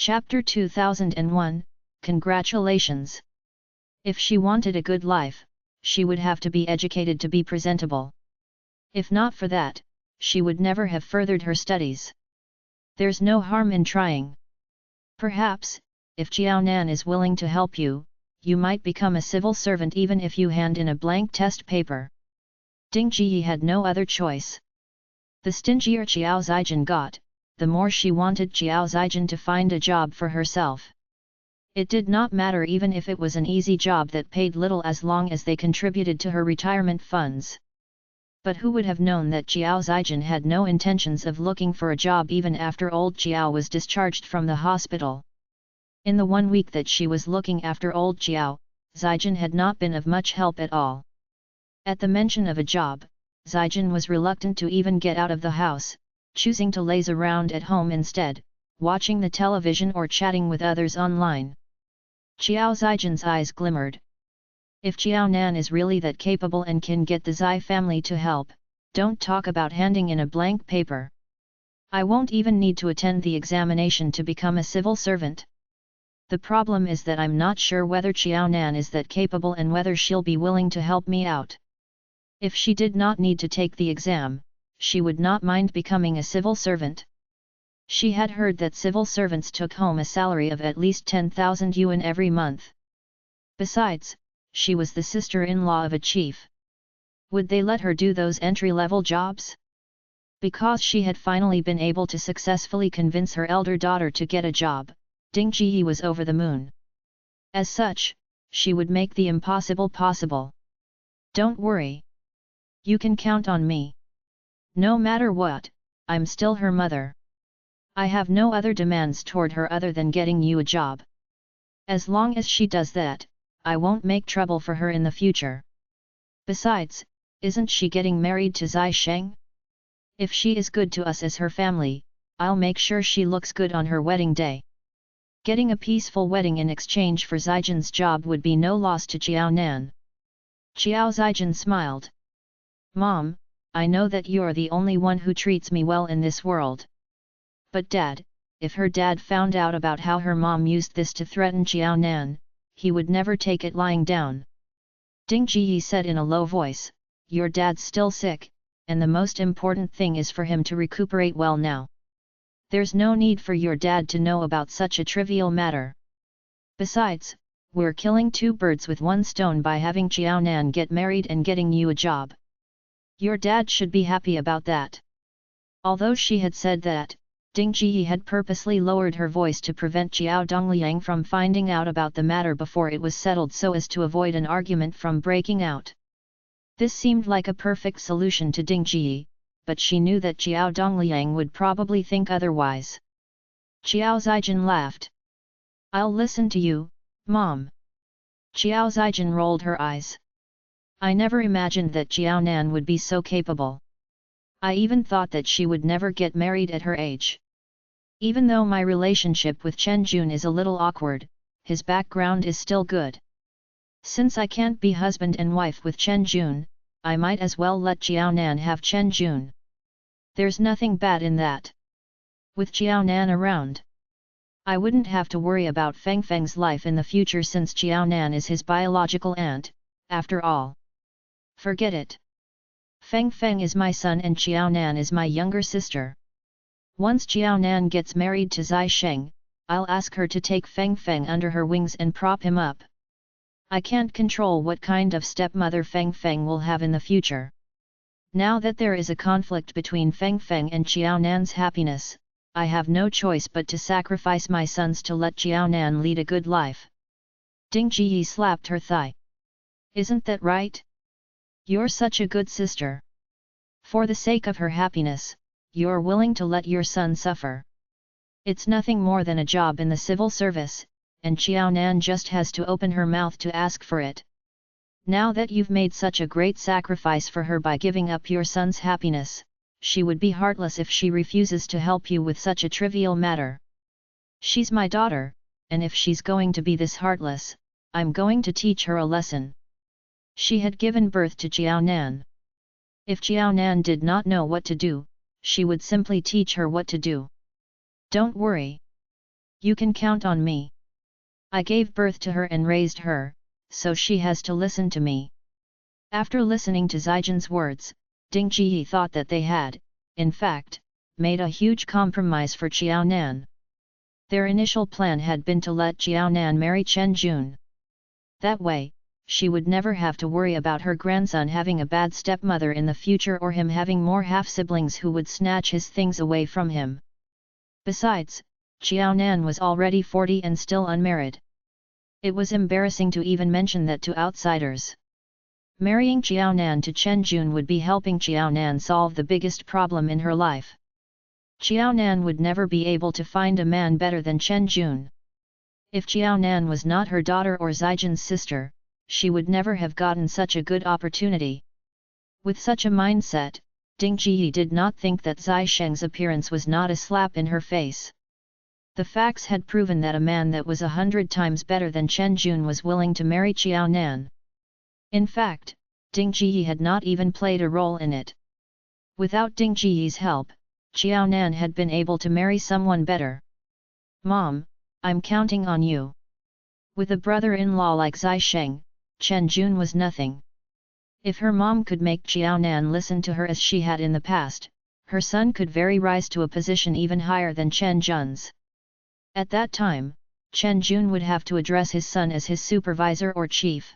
Chapter 2001, Congratulations. If she wanted a good life, she would have to be educated to be presentable. If not for that, she would never have furthered her studies. There's no harm in trying. Perhaps, if Jiaonan is willing to help you, you might become a civil servant even if you hand in a blank test paper. Ding Ji had no other choice. The stingier Qiao Zijin got, the more she wanted Qiao Zijin to find a job for herself. It did not matter even if it was an easy job that paid little as long as they contributed to her retirement funds. But who would have known that Qiao Zijin had no intentions of looking for a job even after old Qiao was discharged from the hospital. In the 1 week that she was looking after old Qiao, Zijin had not been of much help at all. At the mention of a job, Zijin was reluctant to even get out of the house, choosing to laze around at home instead, watching the television or chatting with others online. Qiao Zijin's eyes glimmered. If Jiaonan is really that capable and can get the Zai family to help, don't talk about handing in a blank paper. I won't even need to attend the examination to become a civil servant. The problem is that I'm not sure whether Jiaonan is that capable and whether she'll be willing to help me out. If she did not need to take the exam, she would not mind becoming a civil servant. She had heard that civil servants took home a salary of at least 10,000 yuan every month. Besides, she was the sister-in-law of a chief. Would they let her do those entry-level jobs? Because she had finally been able to successfully convince her elder daughter to get a job, Ding Ji was over the moon. As such, she would make the impossible possible. Don't worry. You can count on me. No matter what, I'm still her mother. I have no other demands toward her other than getting you a job. As long as she does that, I won't make trouble for her in the future. Besides, isn't she getting married to Zai Sheng? If she is good to us as her family, I'll make sure she looks good on her wedding day. Getting a peaceful wedding in exchange for Zijin's job would be no loss to Jiaonan. Qiao Zijin smiled. Mom, I know that you're the only one who treats me well in this world. But Dad, if her dad found out about how her mom used this to threaten Jiaonan, he would never take it lying down. Ding Ji said in a low voice, your dad's still sick, and the most important thing is for him to recuperate well now. There's no need for your dad to know about such a trivial matter. Besides, we're killing 2 birds with 1 stone by having Jiaonan get married and getting you a job. Your dad should be happy about that. Although she had said that, Ding Ji had purposely lowered her voice to prevent Jiao Dongliang from finding out about the matter before it was settled so as to avoid an argument from breaking out. This seemed like a perfect solution to Ding Ji, but she knew that Jiao Dongliang would probably think otherwise. Qiao Zijin laughed. I'll listen to you, Mom. Qiao Zijin rolled her eyes. I never imagined that Jiaonan would be so capable. I even thought that she would never get married at her age. Even though my relationship with Chen Jun is a little awkward, his background is still good. Since I can't be husband and wife with Chen Jun, I might as well let Jiaonan have Chen Jun. There's nothing bad in that. With Jiaonan around, I wouldn't have to worry about Feng Feng's life in the future since Jiaonan is his biological aunt, after all. Forget it. Feng Feng is my son and Jiaonan is my younger sister. Once Jiaonan gets married to Zai Sheng, I'll ask her to take Feng Feng under her wings and prop him up. I can't control what kind of stepmother Feng Feng will have in the future. Now that there is a conflict between Feng Feng and Jiaonan's happiness, I have no choice but to sacrifice my sons to let Jiaonan lead a good life. Ding Ji slapped her thigh. Isn't that right? You're such a good sister. For the sake of her happiness, you're willing to let your son suffer. It's nothing more than a job in the civil service, and Jiaonan just has to open her mouth to ask for it. Now that you've made such a great sacrifice for her by giving up your son's happiness, she would be heartless if she refuses to help you with such a trivial matter. She's my daughter, and if she's going to be this heartless, I'm going to teach her a lesson. She had given birth to Jiaonan. If Jiaonan did not know what to do, she would simply teach her what to do. Don't worry. You can count on me. I gave birth to her and raised her, so she has to listen to me. After listening to Zijin's words, Ding Jiyi thought that they had, in fact, made a huge compromise for Qiao Nan. Their initial plan had been to let Qiao Nan marry Chen Jun. That way, she would never have to worry about her grandson having a bad stepmother in the future or him having more half-siblings who would snatch his things away from him. Besides, Qiao Nan was already 40 and still unmarried. It was embarrassing to even mention that to outsiders. Marrying Qiao Nan to Chen Jun would be helping Qiao Nan solve the biggest problem in her life. Qiao Nan would never be able to find a man better than Chen Jun. If Qiao Nan was not her daughter or Zijin's sister, she would never have gotten such a good opportunity. With such a mindset, Ding Jiyi did not think that Zai Sheng's appearance was not a slap in her face. The facts had proven that a man that was 100 times better than Chen Jun was willing to marry Qiao Nan. In fact, Ding Jiyi had not even played a role in it. Without Ding Jiyi's help, Qiao Nan had been able to marry someone better. Mom, I'm counting on you. With a brother-in-law like Zai Sheng, Chen Jun was nothing. If her mom could make Qiao Nan listen to her as she had in the past, her son could very rise to a position even higher than Chen Jun's. At that time, Chen Jun would have to address his son as his supervisor or chief.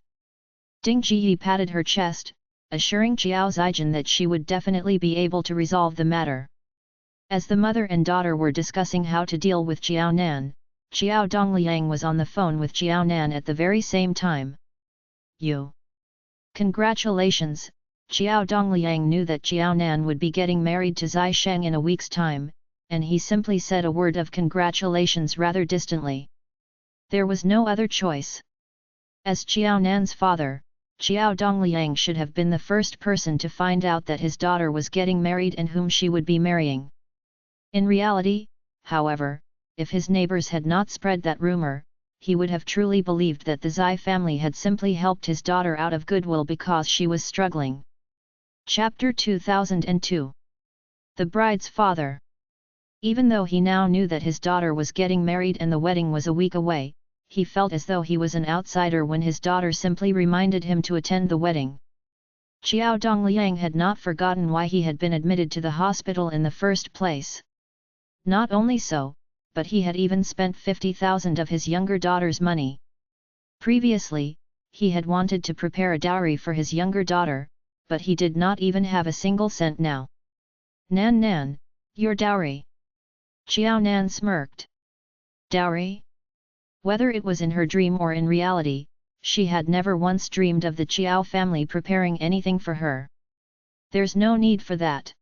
Ding Jiyi patted her chest, assuring Qiao Zijin that she would definitely be able to resolve the matter. As the mother and daughter were discussing how to deal with Qiao Nan, Qiao Dongliang was on the phone with Qiao Nan at the very same time. You. Congratulations, Qiao Dongliang knew that Qiao Nan would be getting married to Zai Sheng in a week's time, and he simply said a word of congratulations rather distantly. There was no other choice. As Qiao Nan's father, Qiao Dongliang should have been the first person to find out that his daughter was getting married and whom she would be marrying. In reality, however, if his neighbors had not spread that rumor, he would have truly believed that the Zai family had simply helped his daughter out of goodwill because she was struggling. Chapter 2002. The bride's father. Even though he now knew that his daughter was getting married and the wedding was a week away, he felt as though he was an outsider when his daughter simply reminded him to attend the wedding. Qiao Dongliang had not forgotten why he had been admitted to the hospital in the first place. Not only so, but he had even spent 50,000 of his younger daughter's money. Previously, he had wanted to prepare a dowry for his younger daughter, but he did not even have a single cent now. Nan, your dowry. Qiao Nan smirked. Dowry? Whether it was in her dream or in reality, she had never once dreamed of the Qiao family preparing anything for her. There's no need for that.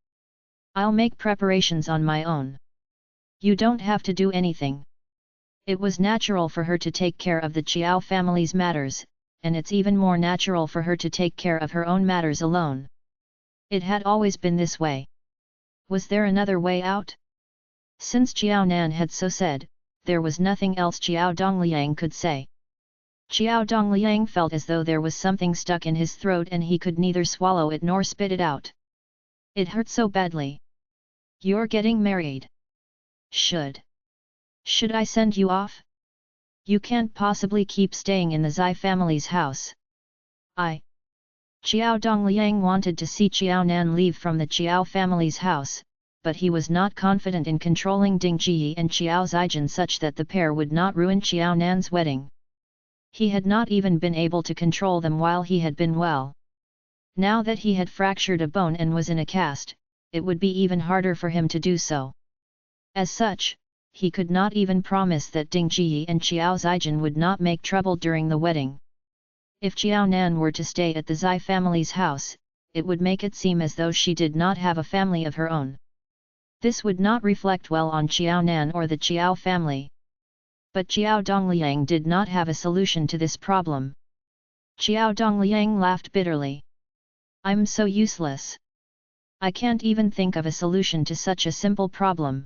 I'll make preparations on my own. You don't have to do anything. It was natural for her to take care of the Qiao family's matters, and it's even more natural for her to take care of her own matters alone. It had always been this way. Was there another way out? Since Qiao Nan had so said, there was nothing else Qiao Dongliang could say. Qiao Dongliang felt as though there was something stuck in his throat and he could neither swallow it nor spit it out. It hurt so badly. You're getting married. Should I send you off? You can't possibly keep staying in the Zai family's house. Qiao Dongliang wanted to see Qiao Nan leave from the Qiao family's house, but he was not confident in controlling Ding Jiyi and Qiao Zijin such that the pair would not ruin Qiao Nan's wedding. He had not even been able to control them while he had been well. Now that he had fractured a bone and was in a cast, it would be even harder for him to do so. As such, he could not even promise that Ding Jiyi and Qiao Zijin would not make trouble during the wedding. If Qiao Nan were to stay at the Zai family's house, it would make it seem as though she did not have a family of her own. This would not reflect well on Qiao Nan or the Qiao family. But Qiao Dongliang did not have a solution to this problem. Qiao Dongliang laughed bitterly. I'm so useless. I can't even think of a solution to such a simple problem.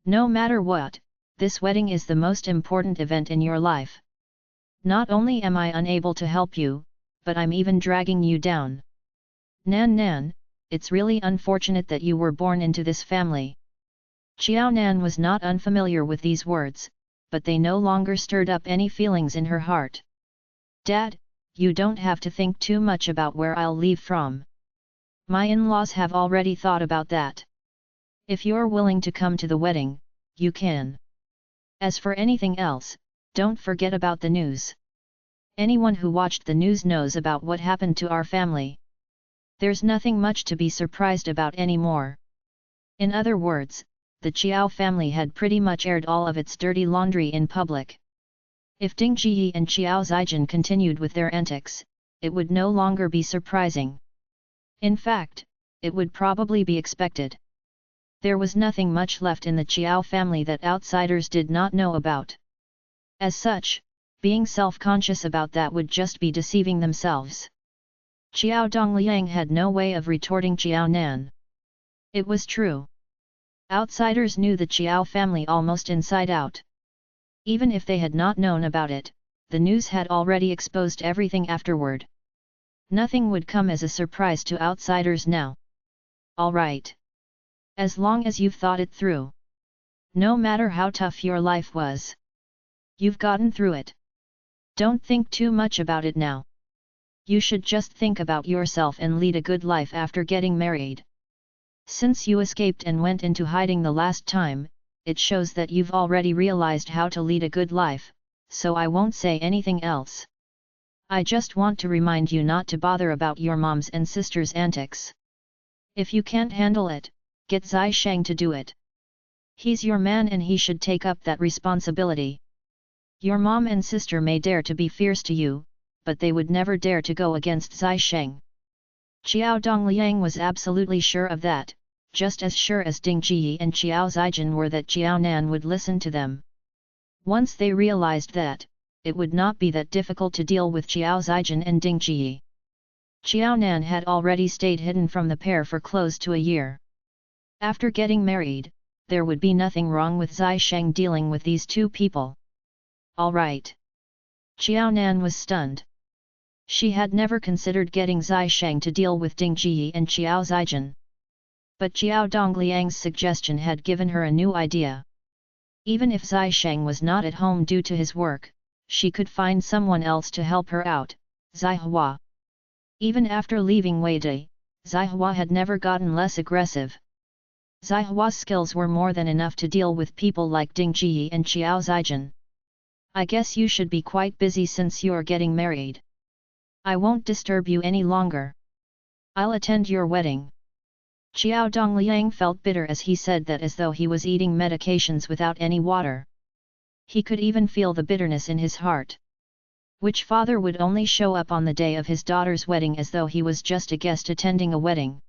No matter what, this wedding is the most important event in your life. Not only am I unable to help you, but I'm even dragging you down. Nan, it's really unfortunate that you were born into this family. Qiao Nan was not unfamiliar with these words, but they no longer stirred up any feelings in her heart. "Dad, you don't have to think too much about where I'll leave from. My in-laws have already thought about that. If you're willing to come to the wedding, you can. As for anything else, don't forget about the news. Anyone who watched the news knows about what happened to our family. There's nothing much to be surprised about anymore." In other words, the Chiao family had pretty much aired all of its dirty laundry in public. If Ding Jiyi and Chiao Zijin continued with their antics, it would no longer be surprising. In fact, it would probably be expected. There was nothing much left in the Chiao family that outsiders did not know about. As such, being self-conscious about that would just be deceiving themselves. Chiao Dongliang had no way of retorting Chiao Nan. It was true. Outsiders knew the Chiao family almost inside out. Even if they had not known about it, the news had already exposed everything afterward. Nothing would come as a surprise to outsiders now. All right. As long as you've thought it through. No matter how tough your life was. You've gotten through it. Don't think too much about it now. You should just think about yourself and lead a good life after getting married. Since you escaped and went into hiding the last time, it shows that you've already realized how to lead a good life, so I won't say anything else. I just want to remind you not to bother about your mom's and sister's antics. If you can't handle it, get Zai Sheng to do it. He's your man and he should take up that responsibility. Your mom and sister may dare to be fierce to you, but they would never dare to go against Zai Sheng. Chiao Dongliang was absolutely sure of that, just as sure as Ding Jiyi and Chiao Zijin were that Chiao Nan would listen to them. Once they realized that, it would not be that difficult to deal with Chiao Zijin and Ding Jiyi. Chiao Nan had already stayed hidden from the pair for close to a year. After getting married, there would be nothing wrong with Zai Sheng dealing with these two people. All right. Chiao Nan was stunned. She had never considered getting Zai Sheng to deal with Ding Jiyi and Chiao Zijin. But Chiao Dongliang's suggestion had given her a new idea. Even if Zai Sheng was not at home due to his work, she could find someone else to help her out, Zai Hua. Even after leaving Weide, Zai Hua had never gotten less aggressive. Zai Hua's skills were more than enough to deal with people like Ding Jiyi and Chiao Zijin. I guess you should be quite busy since you're getting married. I won't disturb you any longer. I'll attend your wedding. Chiao Dongliang felt bitter as he said that, as though he was eating medications without any water. He could even feel the bitterness in his heart. Which father would only show up on the day of his daughter's wedding as though he was just a guest attending a wedding?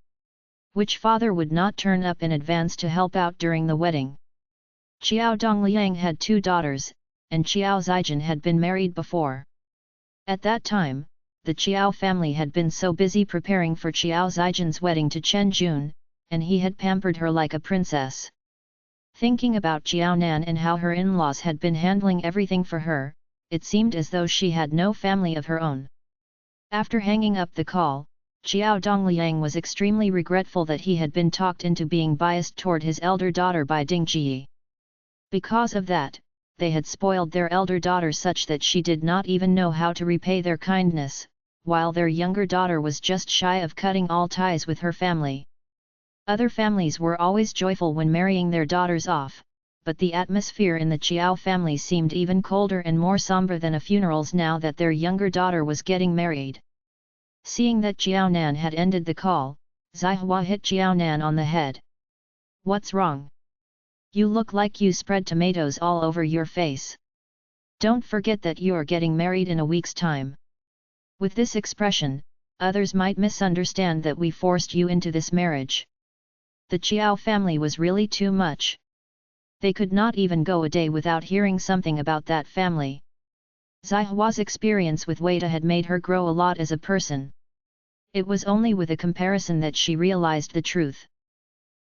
Which father would not turn up in advance to help out during the wedding? Chiao Dongliang had 2 daughters, and Chiao Zijin had been married before. At that time, the Chiao family had been so busy preparing for Chiao Zijin's wedding to Chen Jun, and he had pampered her like a princess. Thinking about Chiao Nan and how her in-laws had been handling everything for her, it seemed as though she had no family of her own. After hanging up the call, Chiao Dongliang was extremely regretful that he had been talked into being biased toward his elder daughter by Ding Jiyi. Because of that, they had spoiled their elder daughter such that she did not even know how to repay their kindness, while their younger daughter was just shy of cutting all ties with her family. Other families were always joyful when marrying their daughters off, but the atmosphere in the Chiao family seemed even colder and more somber than a funeral's now that their younger daughter was getting married. Seeing that Chiao Nan had ended the call, Zai Hua hit Chiao Nan on the head. What's wrong? You look like you spread tomatoes all over your face. Don't forget that you're getting married in a week's time. With this expression, others might misunderstand that we forced you into this marriage. The Chiao family was really too much. They could not even go a day without hearing something about that family. Zai Hua's experience with Weida had made her grow a lot as a person. It was only with a comparison that she realized the truth.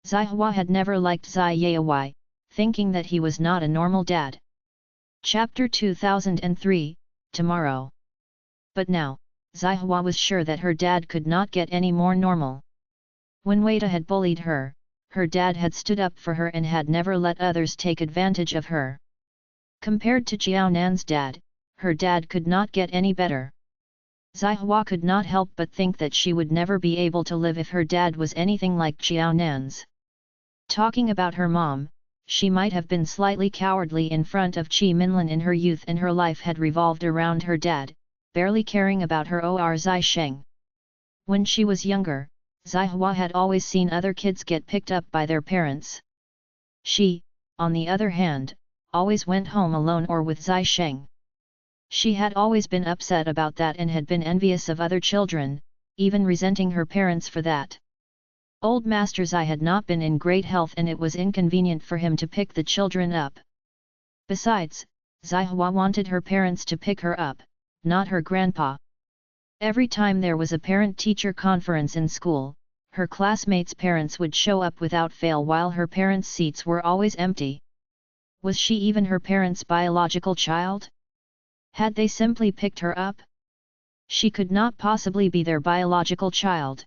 Zai Hua had never liked Zai Yaowai, thinking that he was not a normal dad. Chapter 2003, Tomorrow. But now, Zai Hua was sure that her dad could not get any more normal. When Weida had bullied her, her dad had stood up for her and had never let others take advantage of her. Compared to Jiao Nan's dad, her dad could not get any better. Zai Hua could not help but think that she would never be able to live if her dad was anything like Jiao Nan's. Talking about her mom, she might have been slightly cowardly in front of Qi Minlin in her youth, and her life had revolved around her dad, barely caring about her or Zai Sheng. When she was younger, Zai Hua had always seen other kids get picked up by their parents. She, on the other hand, always went home alone or with Zai Sheng. She had always been upset about that and had been envious of other children, even resenting her parents for that. Old Master Zai had not been in great health and it was inconvenient for him to pick the children up. Besides, Zai Hua wanted her parents to pick her up, not her grandpa. Every time there was a parent-teacher conference in school, her classmates' parents would show up without fail while her parents' seats were always empty. Was she even her parents' biological child? Had they simply picked her up? She could not possibly be their biological child.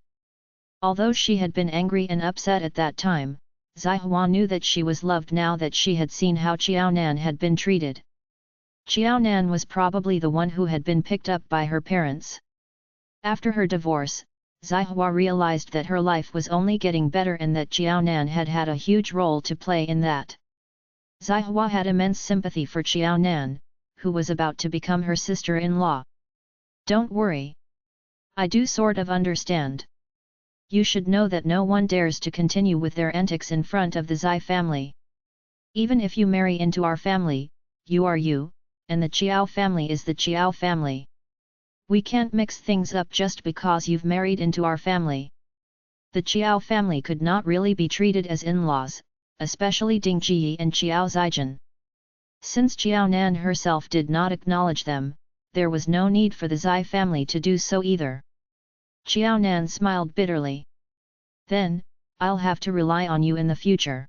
Although she had been angry and upset at that time, Zai Hua knew that she was loved now that she had seen how Qiao Nan had been treated. Qiao Nan was probably the one who had been picked up by her parents. After her divorce, Zai Hua realized that her life was only getting better and that Qiao Nan had had a huge role to play in that. Zai Hua had immense sympathy for Qiao Nan, who was about to become her sister-in-law. Don't worry. I do sort of understand. You should know that no one dares to continue with their antics in front of the Zai family. Even if you marry into our family, you are you, and the Qiao family is the Qiao family. We can't mix things up just because you've married into our family. The Qiao family could not really be treated as in-laws, especially Ding Ji and Qiao Zijin. Since Qiao Nan herself did not acknowledge them, there was no need for the Zai family to do so either. Qiao Nan smiled bitterly. Then, I'll have to rely on you in the future.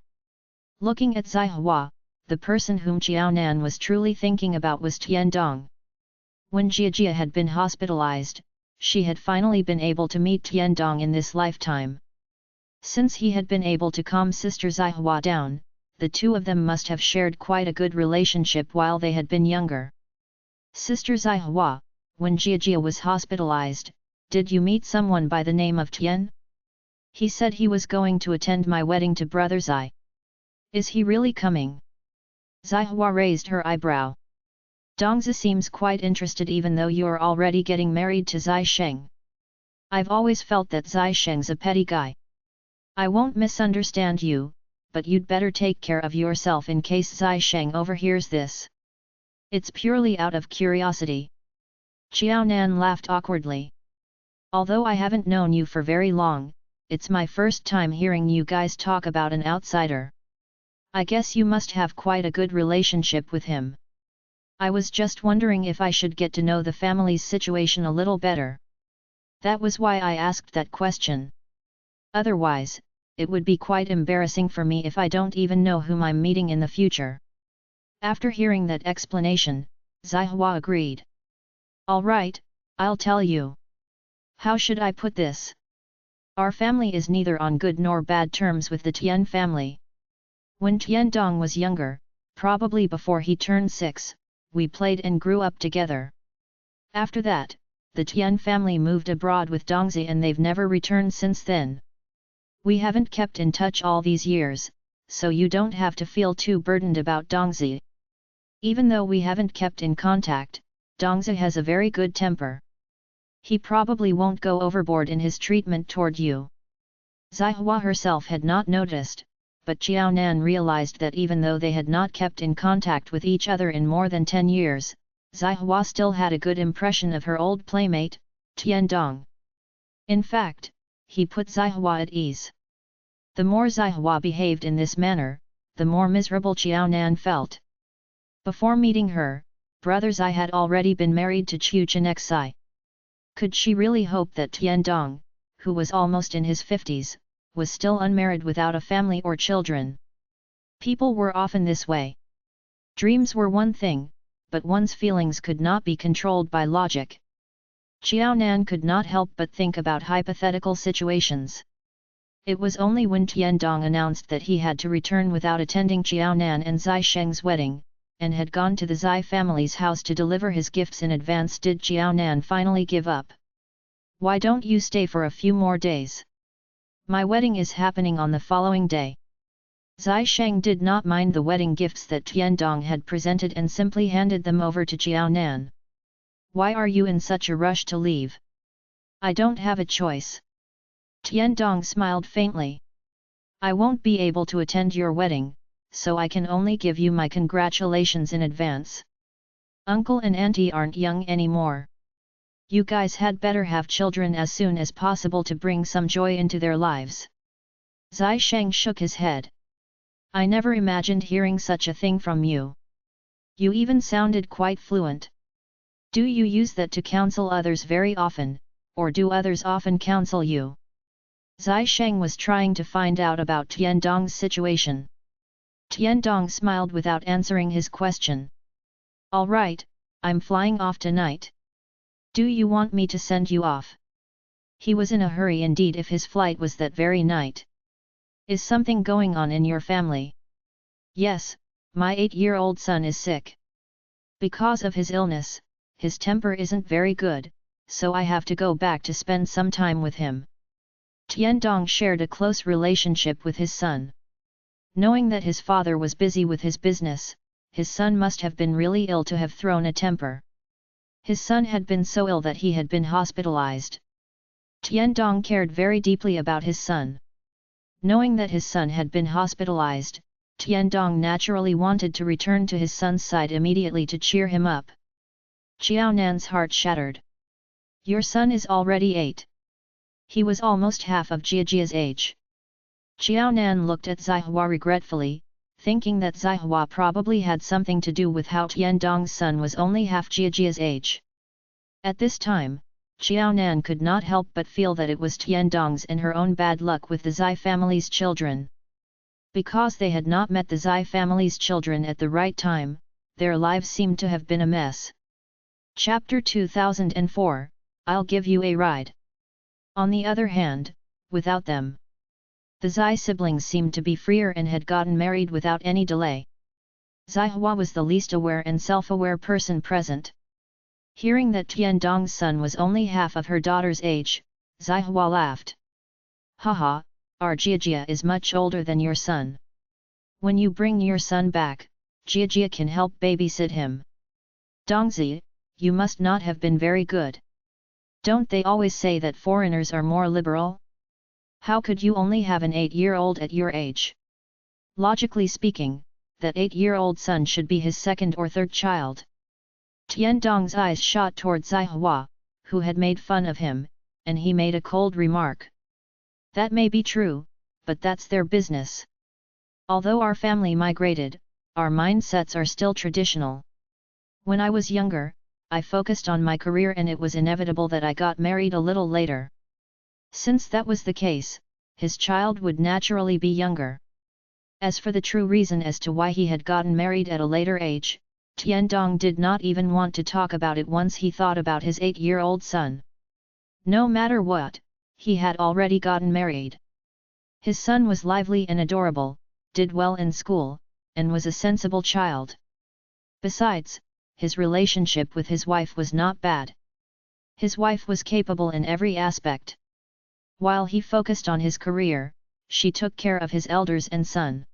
Looking at Zai Hua, the person whom Qiao Nan was truly thinking about was Tian Dong. When Jia had been hospitalized, she had finally been able to meet Tian Dong in this lifetime. Since he had been able to calm Sister Zai Hua down, the two of them must have shared quite a good relationship while they had been younger. Sister Zai Hua, when Jia was hospitalized, did you meet someone by the name of Tian? He said he was going to attend my wedding to brother Zai. Is he really coming? Zai Hua raised her eyebrow. Dongzi seems quite interested even though you're already getting married to Zai Sheng. I've always felt that Zai Sheng's a petty guy. I won't misunderstand you, but you'd better take care of yourself in case Zai Sheng overhears this. It's purely out of curiosity. Qiao Nan laughed awkwardly. Although I haven't known you for very long, it's my first time hearing you guys talk about an outsider. I guess you must have quite a good relationship with him. I was just wondering if I should get to know the family's situation a little better. That was why I asked that question. Otherwise, it would be quite embarrassing for me if I don't even know whom I'm meeting in the future. After hearing that explanation, Zai Hua agreed. All right, I'll tell you. How should I put this? Our family is neither on good nor bad terms with the Tian family. When Tian Dong was younger, probably before he turned 6, we played and grew up together. After that, the Tian family moved abroad with Dongzi and they've never returned since then. We haven't kept in touch all these years, so you don't have to feel too burdened about Dongzi. Even though we haven't kept in contact, Dongzi has a very good temper. He probably won't go overboard in his treatment toward you. Zai Hua herself had not noticed, but Qiao Nan realized that even though they had not kept in contact with each other in more than 10 years, Zai Hua still had a good impression of her old playmate, Tian Dong. In fact, he put Zai Hua at ease. The more Zai Hua behaved in this manner, the more miserable Qiao Nan felt. Before meeting her, brother Zai had already been married to Chu Chenexai. Could she really hope that Tian Dong, who was almost in his 50s, was still unmarried without a family or children? People were often this way. Dreams were one thing, but one's feelings could not be controlled by logic. Qiao Nan could not help but think about hypothetical situations. It was only when Tian Dong announced that he had to return without attending Qiao Nan and Zai Sheng's wedding, and had gone to the Zai family's house to deliver his gifts in advance. Did Jiaonan finally give up? Why don't you stay for a few more days? My wedding is happening on the following day. Zai Sheng did not mind the wedding gifts that Tiandong had presented and simply handed them over to Jiaonan. Why are you in such a rush to leave? I don't have a choice. Tiandong smiled faintly. I won't be able to attend your wedding, so I can only give you my congratulations in advance. Uncle and auntie aren't young anymore. You guys had better have children as soon as possible to bring some joy into their lives. Zai Sheng shook his head. I never imagined hearing such a thing from you. You even sounded quite fluent. Do you use that to counsel others very often, or do others often counsel you? Zai Sheng was trying to find out about Tiandong's situation. Tiandong smiled without answering his question. All right, I'm flying off tonight. Do you want me to send you off? He was in a hurry indeed if his flight was that very night. Is something going on in your family? Yes, my 8-year-old son is sick. Because of his illness, his temper isn't very good, so I have to go back to spend some time with him. Tiandong shared a close relationship with his son. Knowing that his father was busy with his business, his son must have been really ill to have thrown a temper. His son had been so ill that he had been hospitalized. Tiandong cared very deeply about his son. Knowing that his son had been hospitalized, Tiandong naturally wanted to return to his son's side immediately to cheer him up. Jiaonan's heart shattered. Your son is already 8. He was almost half of Jiajia's age. Jiaonan looked at Zihua regretfully, thinking that Zihua probably had something to do with how Tiandong's son was only half Jiajia's age. At this time, Jiaonan could not help but feel that it was Tiandong's and her own bad luck with the Zai family's children. Because they had not met the Zai family's children at the right time, their lives seemed to have been a mess. Chapter 2004, I'll give you a ride. On the other hand, without them, the Zai siblings seemed to be freer and had gotten married without any delay. Zihua was the least aware and self-aware person present. Hearing that Tiandong's son was only half of her daughter's age, Zihua laughed. Haha, our Jiajia is much older than your son. When you bring your son back, Jiajia can help babysit him. Dongzi, you must not have been very good. Don't they always say that foreigners are more liberal? How could you only have an 8-year-old at your age? Logically speaking, that 8-year-old son should be his second or third child. Tiandong's eyes shot towards Zihua, who had made fun of him, and he made a cold remark. That may be true, but that's their business. Although our family migrated, our mindsets are still traditional. When I was younger, I focused on my career and it was inevitable that I got married a little later. Since that was the case, his child would naturally be younger. As for the true reason as to why he had gotten married at a later age, Tiandong did not even want to talk about it once he thought about his 8-year-old son. No matter what, he had already gotten married. His son was lively and adorable, did well in school, and was a sensible child. Besides, his relationship with his wife was not bad. His wife was capable in every aspect. While he focused on his career, she took care of his elders and son.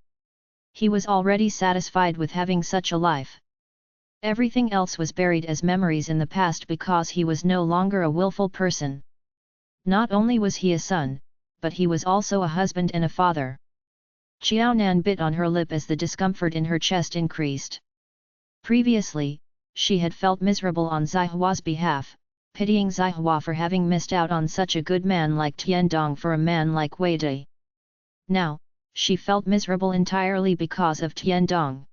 He was already satisfied with having such a life. Everything else was buried as memories in the past because he was no longer a willful person. Not only was he a son, but he was also a husband and a father. Jiaonan bit on her lip as the discomfort in her chest increased. Previously, she had felt miserable on Zihua's behalf, pitying Zihua for having missed out on such a good man like Tiandong for a man like Wei Dai. Now, she felt miserable entirely because of Tiandong.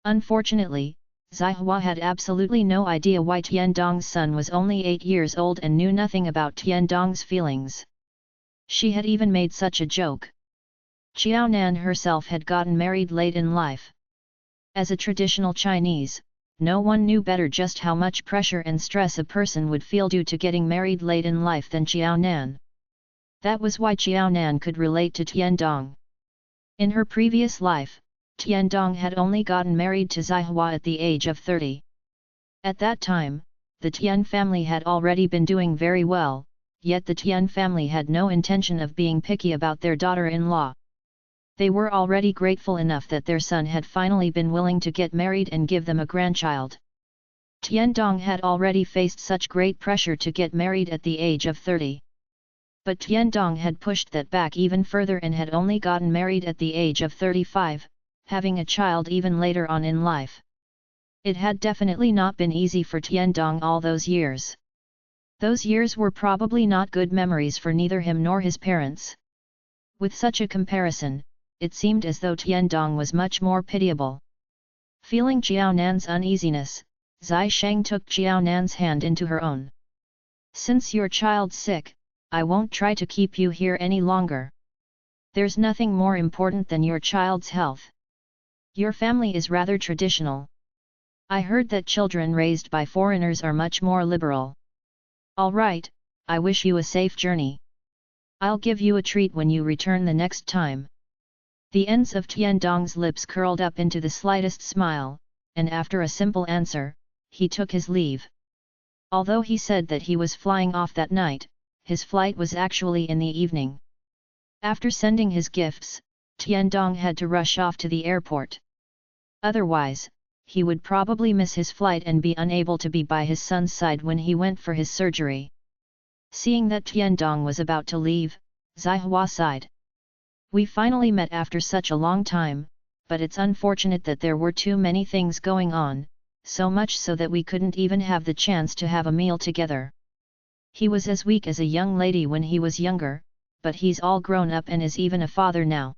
Unfortunately, Zihua had absolutely no idea why Tiandong's son was only 8 years old and knew nothing about Tiandong's feelings. She had even made such a joke. Jiaonan herself had gotten married late in life. As a traditional Chinese, no one knew better just how much pressure and stress a person would feel due to getting married late in life than Jiaonan. That was why Jiaonan could relate to Tiandong. In her previous life, Tiandong had only gotten married to Zihua at the age of 30. At that time, the Tian family had already been doing very well, yet the Tian family had no intention of being picky about their daughter-in-law. They were already grateful enough that their son had finally been willing to get married and give them a grandchild. Tiandong had already faced such great pressure to get married at the age of 30. But Tiandong had pushed that back even further and had only gotten married at the age of 35, having a child even later on in life. It had definitely not been easy for Tiandong all those years. Those years were probably not good memories for neither him nor his parents. With such a comparison, it seemed as though Tiandong was much more pitiable. Feeling Jiao Nan's uneasiness, Zai Sheng took Jiao Nan's hand into her own. "Since your child's sick, I won't try to keep you here any longer. There's nothing more important than your child's health. Your family is rather traditional. I heard that children raised by foreigners are much more liberal. All right, I wish you a safe journey. I'll give you a treat when you return the next time." The ends of Tiandong's lips curled up into the slightest smile, and after a simple answer, he took his leave. Although he said that he was flying off that night, his flight was actually in the evening. After sending his gifts, Tiandong had to rush off to the airport. Otherwise, he would probably miss his flight and be unable to be by his son's side when he went for his surgery. Seeing that Tiandong was about to leave, Zihua sighed. "We finally met after such a long time, but it's unfortunate that there were too many things going on, so much so that we couldn't even have the chance to have a meal together. He was as weak as a young lady when he was younger, but he's all grown up and is even a father now."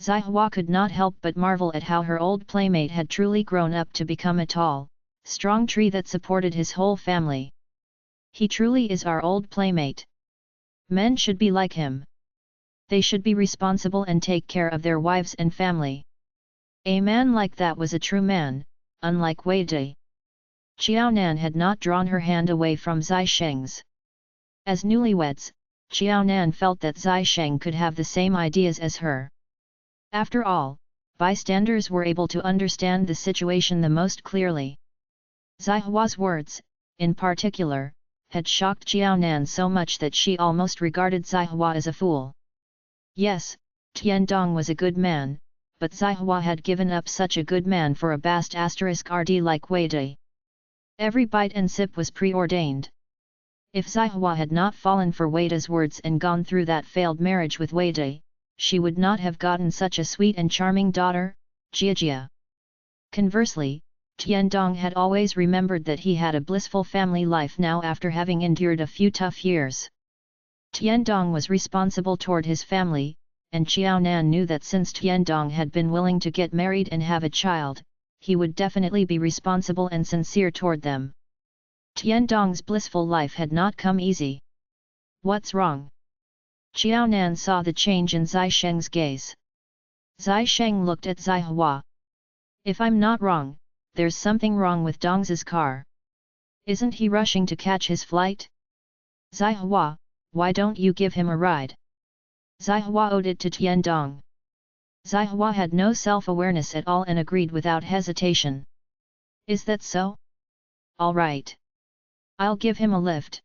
Zihua could not help but marvel at how her old playmate had truly grown up to become a tall, strong tree that supported his whole family. He truly is our old playmate. Men should be like him. They should be responsible and take care of their wives and family. A man like that was a true man, unlike Wei Di. Qiao Nan had not drawn her hand away from Zai Sheng's. As newlyweds, Qiao Nan felt that Zai Sheng could have the same ideas as her. After all, bystanders were able to understand the situation the most clearly. Zihua's words, in particular, had shocked Qiao Nan so much that she almost regarded Zihua as a fool. Yes, Tiandong was a good man, but Zihua had given up such a good man for a bast *rd like Wei Di. Every bite and sip was preordained. If Zihua had not fallen for Wei Di's words and gone through that failed marriage with Wei Di, she would not have gotten such a sweet and charming daughter, Jiajia. Conversely, Tiandong had always remembered that he had a blissful family life now after having endured a few tough years. Tiandong was responsible toward his family, and Qiao Nan knew that since Tiandong had been willing to get married and have a child, he would definitely be responsible and sincere toward them. Tiandong's blissful life had not come easy. "What's wrong?" Qiao Nan saw the change in Zai Sheng's gaze. Zai Sheng looked at Zihua. "If I'm not wrong, there's something wrong with Dong's car. Isn't he rushing to catch his flight? Zihua, why don't you give him a ride?" Zihua owed it to Tiandong. Zihua had no self-awareness at all and agreed without hesitation. "Is that so? All right. I'll give him a lift."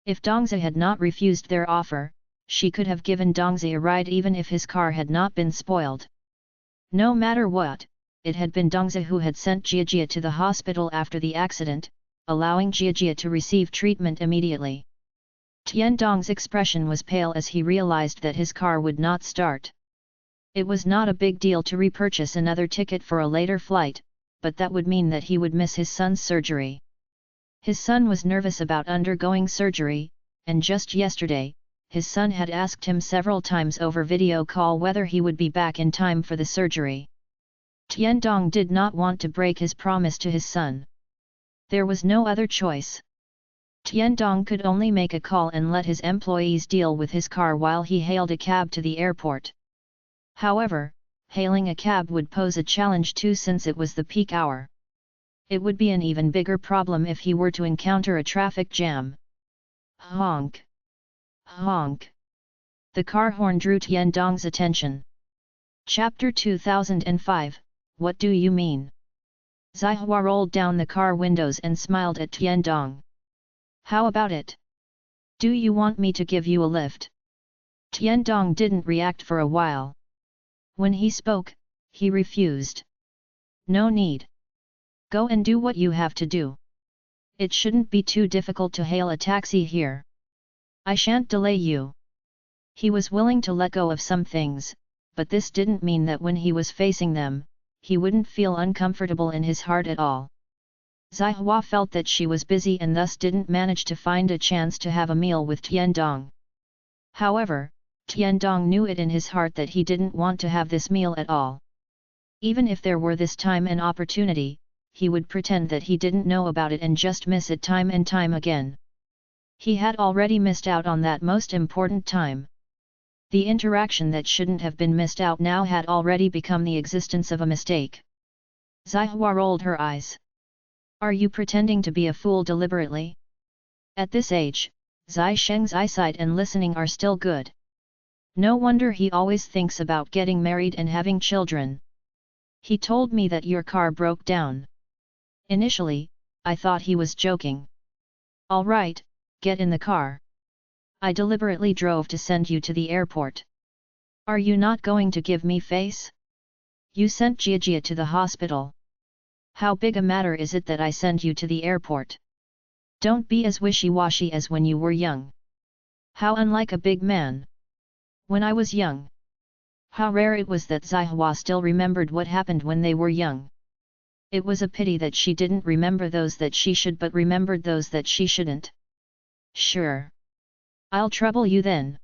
If Dongzi had not refused their offer, she could have given Dongzi a ride even if his car had not been spoiled. No matter what, it had been Dongzi who had sent Jiajia to the hospital after the accident, allowing Jiajia to receive treatment immediately. Tiandong's expression was pale as he realized that his car would not start. It was not a big deal to repurchase another ticket for a later flight, but that would mean that he would miss his son's surgery. His son was nervous about undergoing surgery, and just yesterday, his son had asked him several times over video call whether he would be back in time for the surgery. Tiandong did not want to break his promise to his son. There was no other choice. Tiandong could only make a call and let his employees deal with his car while he hailed a cab to the airport. However, hailing a cab would pose a challenge too since it was the peak hour. It would be an even bigger problem if he were to encounter a traffic jam. Honk! Honk! The car horn drew Tiandong's attention. Chapter 2005, What do you mean? Zihua rolled down the car windows and smiled at Tiandong. How about it? Do you want me to give you a lift? Tiandong didn't react for a while. When he spoke, he refused. No need. Go and do what you have to do. It shouldn't be too difficult to hail a taxi here. I shan't delay you. He was willing to let go of some things, but this didn't mean that when he was facing them, he wouldn't feel uncomfortable in his heart at all. Zihua felt that she was busy and thus didn't manage to find a chance to have a meal with Tiandong. However, Tiandong knew it in his heart that he didn't want to have this meal at all. Even if there were this time and opportunity, he would pretend that he didn't know about it and just miss it time and time again. He had already missed out on that most important time. The interaction that shouldn't have been missed out now had already become the existence of a mistake. Zihua rolled her eyes. Are you pretending to be a fool deliberately? At this age, Zai Sheng's eyesight and listening are still good. No wonder he always thinks about getting married and having children. He told me that your car broke down. Initially, I thought he was joking. All right, get in the car. I deliberately drove to send you to the airport. Are you not going to give me face? You sent Jia to the hospital. How big a matter is it that I send you to the airport? Don't be as wishy-washy as when you were young. How unlike a big man. When I was young. How rare it was that Zihua still remembered what happened when they were young. It was a pity that she didn't remember those that she should but remembered those that she shouldn't. Sure. I'll trouble you then.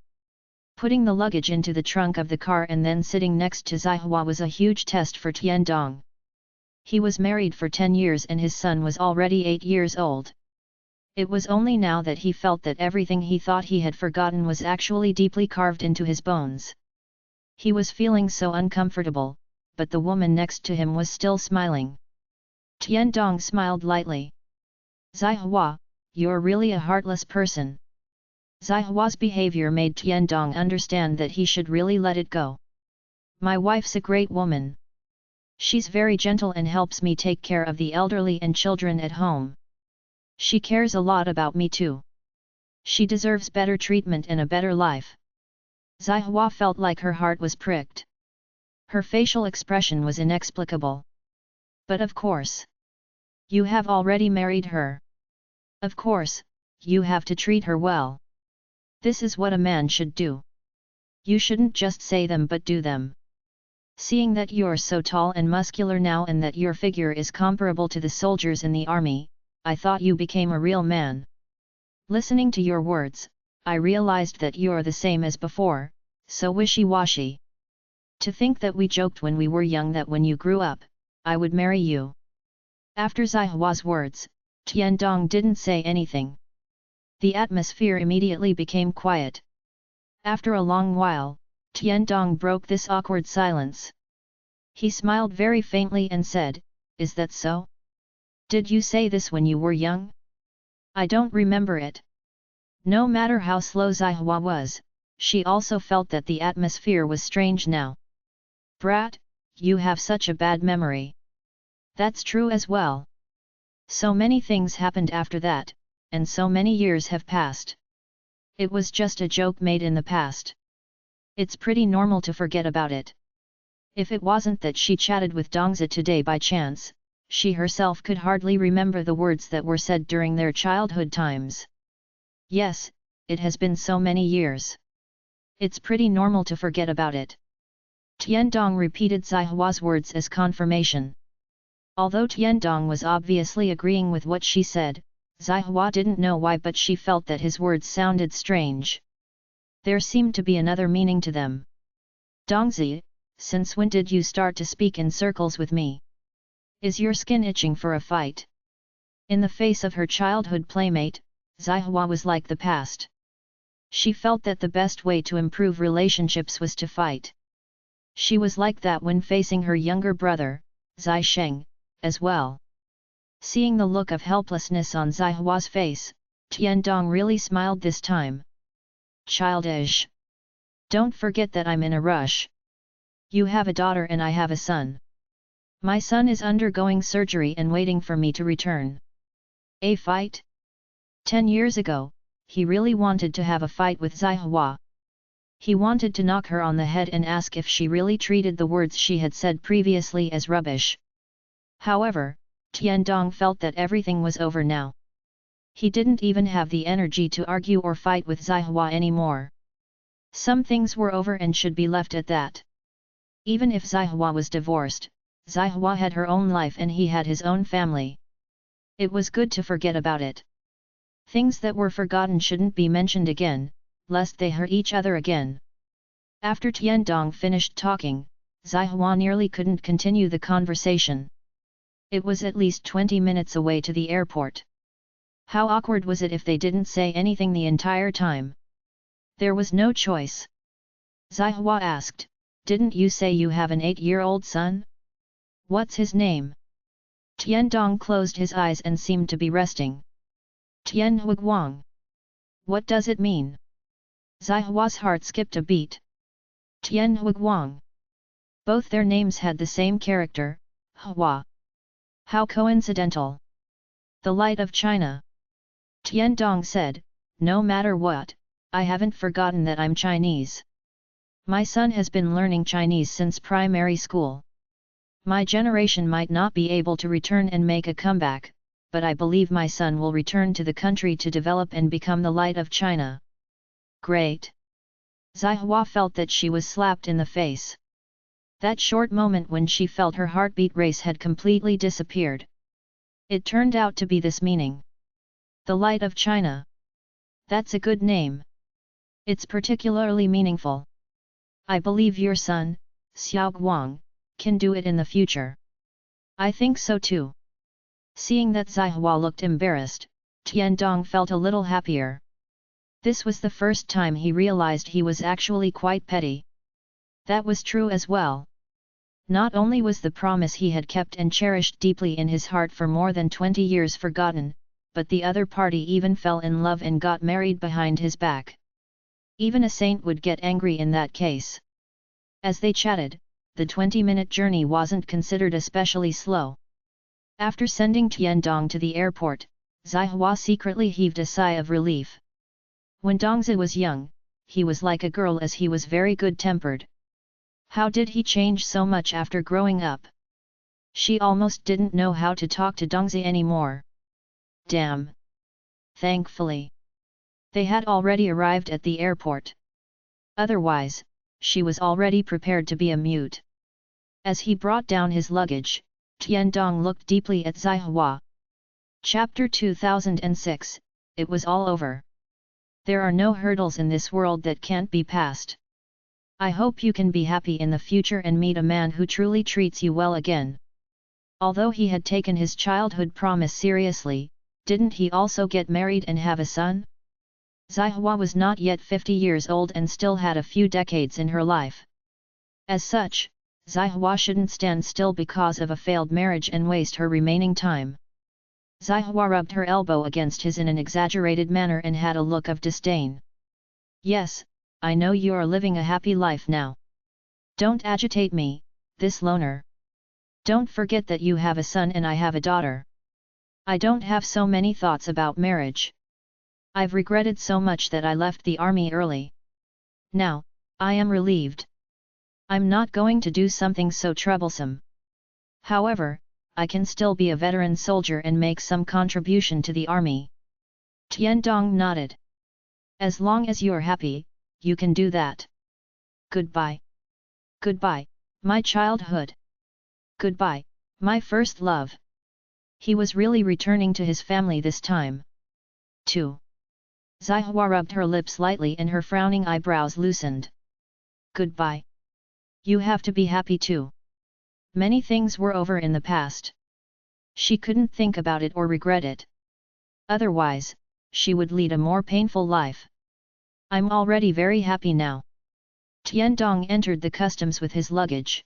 Putting the luggage into the trunk of the car and then sitting next to Zihua was a huge test for Tiandong. He was married for 10 years and his son was already 8 years old. It was only now that he felt that everything he thought he had forgotten was actually deeply carved into his bones. He was feeling so uncomfortable, but the woman next to him was still smiling. Tiandong smiled lightly. Zihua, you're really a heartless person. Zihua's behavior made Tiandong understand that he should really let it go. My wife's a great woman. She's very gentle and helps me take care of the elderly and children at home. She cares a lot about me too. She deserves better treatment and a better life. Zihua felt like her heart was pricked. Her facial expression was inexplicable. But of course. You have already married her. Of course, you have to treat her well. This is what a man should do. You shouldn't just say them but do them. Seeing that you're so tall and muscular now and that your figure is comparable to the soldiers in the army, I thought you became a real man. Listening to your words, I realized that you're the same as before, so wishy-washy. To think that we joked when we were young that when you grew up, I would marry you. After Zihua's words, Tiandong didn't say anything. The atmosphere immediately became quiet. After a long while, Tiandong broke this awkward silence. He smiled very faintly and said, "Is that so? Did you say this when you were young? I don't remember it." No matter how slow Zihua was, she also felt that the atmosphere was strange now. "Brat, you have such a bad memory." "That's true as well. So many things happened after that, and so many years have passed. It was just a joke made in the past. It's pretty normal to forget about it." If it wasn't that she chatted with Dongzi today by chance, she herself could hardly remember the words that were said during their childhood times. Yes, it has been so many years. It's pretty normal to forget about it. Tiandong repeated Zihua's words as confirmation. Although Tiandong was obviously agreeing with what she said, Zihua didn't know why, but she felt that his words sounded strange. There seemed to be another meaning to them. "Dongzi, since when did you start to speak in circles with me? Is your skin itching for a fight?" In the face of her childhood playmate, Zihua was like the past. She felt that the best way to improve relationships was to fight. She was like that when facing her younger brother, Zai Sheng, as well. Seeing the look of helplessness on Zihua's face, Tiandong really smiled this time. "Childish. Don't forget that I'm in a rush." You have a daughter and I have a son. My son is undergoing surgery and waiting for me to return. A fight? 10 years ago, he really wanted to have a fight with Zihua. He wanted to knock her on the head and ask if she really treated the words she had said previously as rubbish. However, Tiandong felt that everything was over now. He didn't even have the energy to argue or fight with Zihua anymore. Some things were over and should be left at that. Even if Zihua was divorced, Zihua had her own life and he had his own family. It was good to forget about it. Things that were forgotten shouldn't be mentioned again, lest they hurt each other again. After Tiandong finished talking, Zihua nearly couldn't continue the conversation. It was at least 20 minutes away to the airport. How awkward was it if they didn't say anything the entire time? There was no choice. Zihua asked, "Didn't you say you have an 8-year-old son? What's his name?" Tiandong closed his eyes and seemed to be resting. Tianhuiguang. What does it mean? Zihua's heart skipped a beat. Tianhuiguang. Both their names had the same character, Hua. How coincidental. The light of China. Tiandong said, "No matter what, I haven't forgotten that I'm Chinese. My son has been learning Chinese since primary school. My generation might not be able to return and make a comeback, but I believe my son will return to the country to develop and become the light of China." Great! Zihua felt that she was slapped in the face. That short moment when she felt her heartbeat race had completely disappeared. It turned out to be this meaning. The light of China. That's a good name. It's particularly meaningful. I believe your son, Xiao Guang, can do it in the future. I think so too. Seeing that Zihua looked embarrassed, Tiandong felt a little happier. This was the first time he realized he was actually quite petty. That was true as well. Not only was the promise he had kept and cherished deeply in his heart for more than 20 years forgotten, but the other party even fell in love and got married behind his back. Even a saint would get angry in that case. As they chatted, the 20-minute journey wasn't considered especially slow. After sending Tiandong to the airport, Zihua secretly heaved a sigh of relief. When Dongzi was young, he was like a girl as he was very good-tempered. How did he change so much after growing up? She almost didn't know how to talk to Dongzi anymore. Damn! Thankfully, they had already arrived at the airport. Otherwise, she was already prepared to be a mute. As he brought down his luggage, Tiandong looked deeply at Zihua. Chapter 2006, It was all over. There are no hurdles in this world that can't be passed. I hope you can be happy in the future and meet a man who truly treats you well again. Although he had taken his childhood promise seriously, didn't he also get married and have a son? Zihua was not yet 50 years old and still had a few decades in her life. As such, Zihua shouldn't stand still because of a failed marriage and waste her remaining time. Zihua rubbed her elbow against his in an exaggerated manner and had a look of disdain. Yes, I know you are living a happy life now. Don't agitate me, this loner. Don't forget that you have a son and I have a daughter. I don't have so many thoughts about marriage. I've regretted so much that I left the army early. Now, I am relieved. I'm not going to do something so troublesome. However, I can still be a veteran soldier and make some contribution to the army. Tiandong nodded. As long as you're happy, you can do that. Goodbye. Goodbye, my childhood. Goodbye, my first love. He was really returning to his family this time. 2. Zihua rubbed her lips lightly and her frowning eyebrows loosened. Goodbye. You have to be happy too. Many things were over in the past. She couldn't think about it or regret it. Otherwise, she would lead a more painful life. I'm already very happy now. Tiandong entered the customs with his luggage.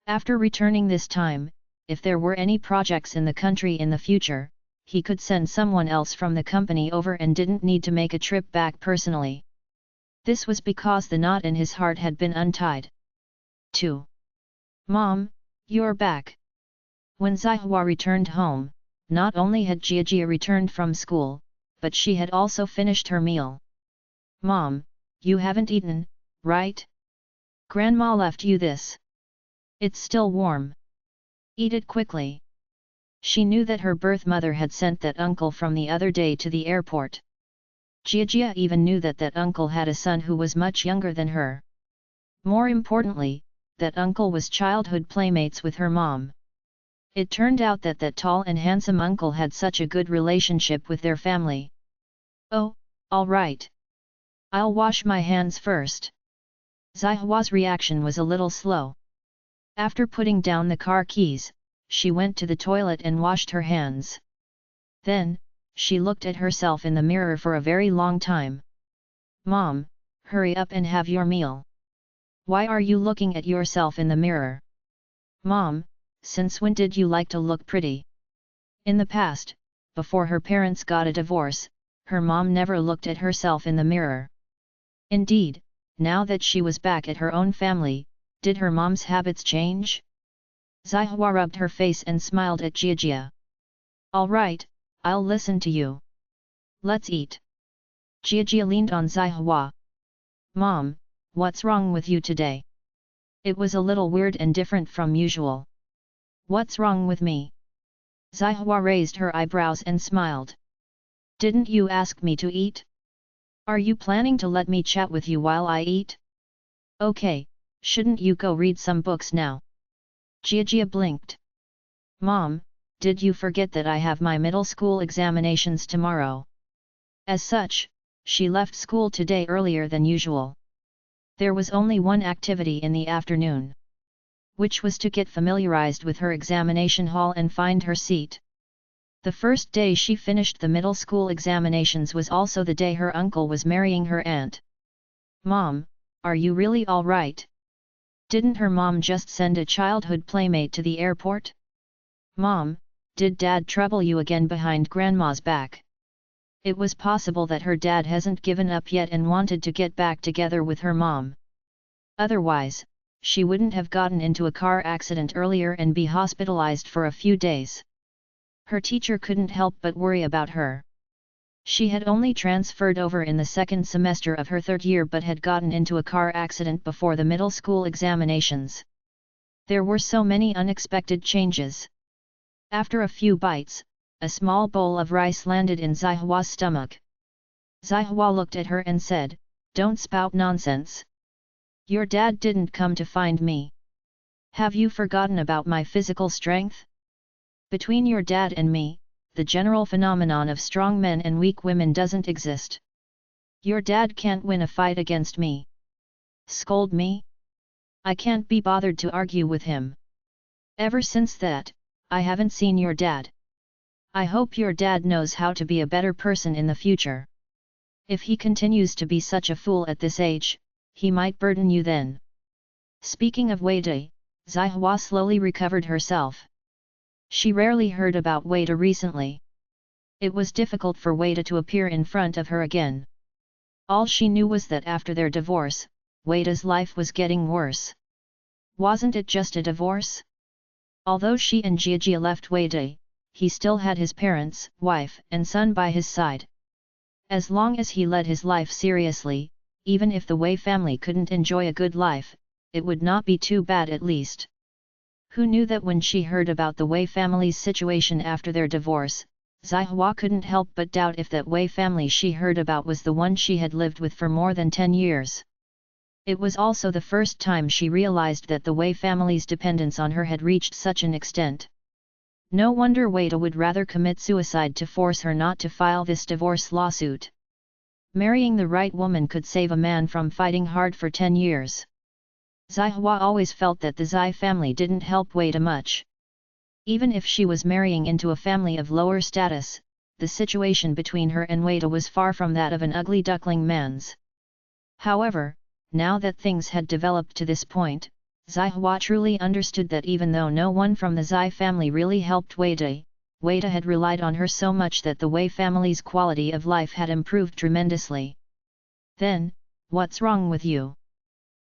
After returning this time, if there were any projects in the country in the future, he could send someone else from the company over and didn't need to make a trip back personally. This was because the knot in his heart had been untied. 2. Mom, you're back. When Zihua returned home, not only had Jiajia returned from school, but she had also finished her meal. Mom, you haven't eaten, right? Grandma left you this. It's still warm. Eat it quickly. She knew that her birth mother had sent that uncle from the other day to the airport. Jiajia even knew that that uncle had a son who was much younger than her. More importantly, that uncle was childhood playmates with her mom. It turned out that that tall and handsome uncle had such a good relationship with their family. Oh, all right. I'll wash my hands first. Zihua's reaction was a little slow. After putting down the car keys, she went to the toilet and washed her hands. Then, she looked at herself in the mirror for a very long time. Mom, hurry up and have your meal. Why are you looking at yourself in the mirror? Mom, since when did you like to look pretty? In the past, before her parents got a divorce, her mom never looked at herself in the mirror. Indeed, now that she was back at her own family, did her mom's habits change? Zihua rubbed her face and smiled at Jiajia. All right, I'll listen to you. Let's eat. Jiajia leaned on Zihua. Mom, what's wrong with you today? It was a little weird and different from usual. What's wrong with me? Zihua raised her eyebrows and smiled. Didn't you ask me to eat? Are you planning to let me chat with you while I eat? Okay, shouldn't you go read some books now? Jiajia blinked. Mom, did you forget that I have my middle school examinations tomorrow? As such, she left school today earlier than usual. There was only one activity in the afternoon, which was to get familiarized with her examination hall and find her seat. The first day she finished the middle school examinations was also the day her uncle was marrying her aunt. Mom, are you really all right? Didn't her mom just send a childhood playmate to the airport? Mom, did Dad trouble you again behind Grandma's back? It was possible that her dad hasn't given up yet and wanted to get back together with her mom. Otherwise, she wouldn't have gotten into a car accident earlier and be hospitalized for a few days. Her teacher couldn't help but worry about her. She had only transferred over in the second semester of her third year but had gotten into a car accident before the middle school examinations. There were so many unexpected changes. After a few bites, a small bowl of rice landed in Zihua's stomach. Zihua looked at her and said, Don't spout nonsense. Your dad didn't come to find me. Have you forgotten about my physical strength? Between your dad and me, the general phenomenon of strong men and weak women doesn't exist. Your dad can't win a fight against me. Scold me? I can't be bothered to argue with him. Ever since that, I haven't seen your dad. I hope your dad knows how to be a better person in the future. If he continues to be such a fool at this age, he might burden you then. Speaking of Weide, Zihua slowly recovered herself. She rarely heard about Weide recently. It was difficult for Weide to appear in front of her again. All she knew was that after their divorce, Weide's life was getting worse. Wasn't it just a divorce? Although she and Jiajia left Weide, he still had his parents, wife and son by his side. As long as he led his life seriously, even if the Wei family couldn't enjoy a good life, it would not be too bad at least. Who knew that when she heard about the Wei family's situation after their divorce, Zihua couldn't help but doubt if that Wei family she heard about was the one she had lived with for more than 10 years. It was also the first time she realized that the Wei family's dependence on her had reached such an extent. No wonder Weide would rather commit suicide to force her not to file this divorce lawsuit. Marrying the right woman could save a man from fighting hard for 10 years. Zihua always felt that the Zai family didn't help Weide much. Even if she was marrying into a family of lower status, the situation between her and Weide was far from that of an ugly duckling man's. However, now that things had developed to this point, Zihua truly understood that even though no one from the Zai family really helped Weide, Weide had relied on her so much that the Wei family's quality of life had improved tremendously. Then, what's wrong with you?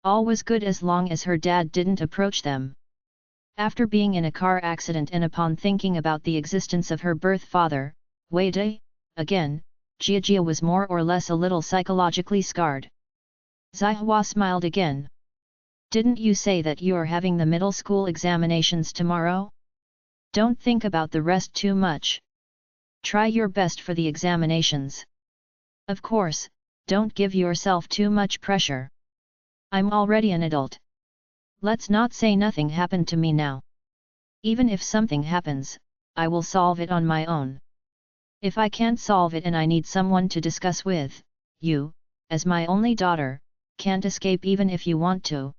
All was good as long as her dad didn't approach them. After being in a car accident and upon thinking about the existence of her birth father, Wei Dai, again, Jia was more or less a little psychologically scarred. Zihua smiled again. Didn't you say that you're having the middle school examinations tomorrow? Don't think about the rest too much. Try your best for the examinations. Of course, don't give yourself too much pressure. I'm already an adult. Let's not say nothing happened to me now. Even if something happens, I will solve it on my own. If I can't solve it and I need someone to discuss with, you, as my only daughter, can't escape even if you want to.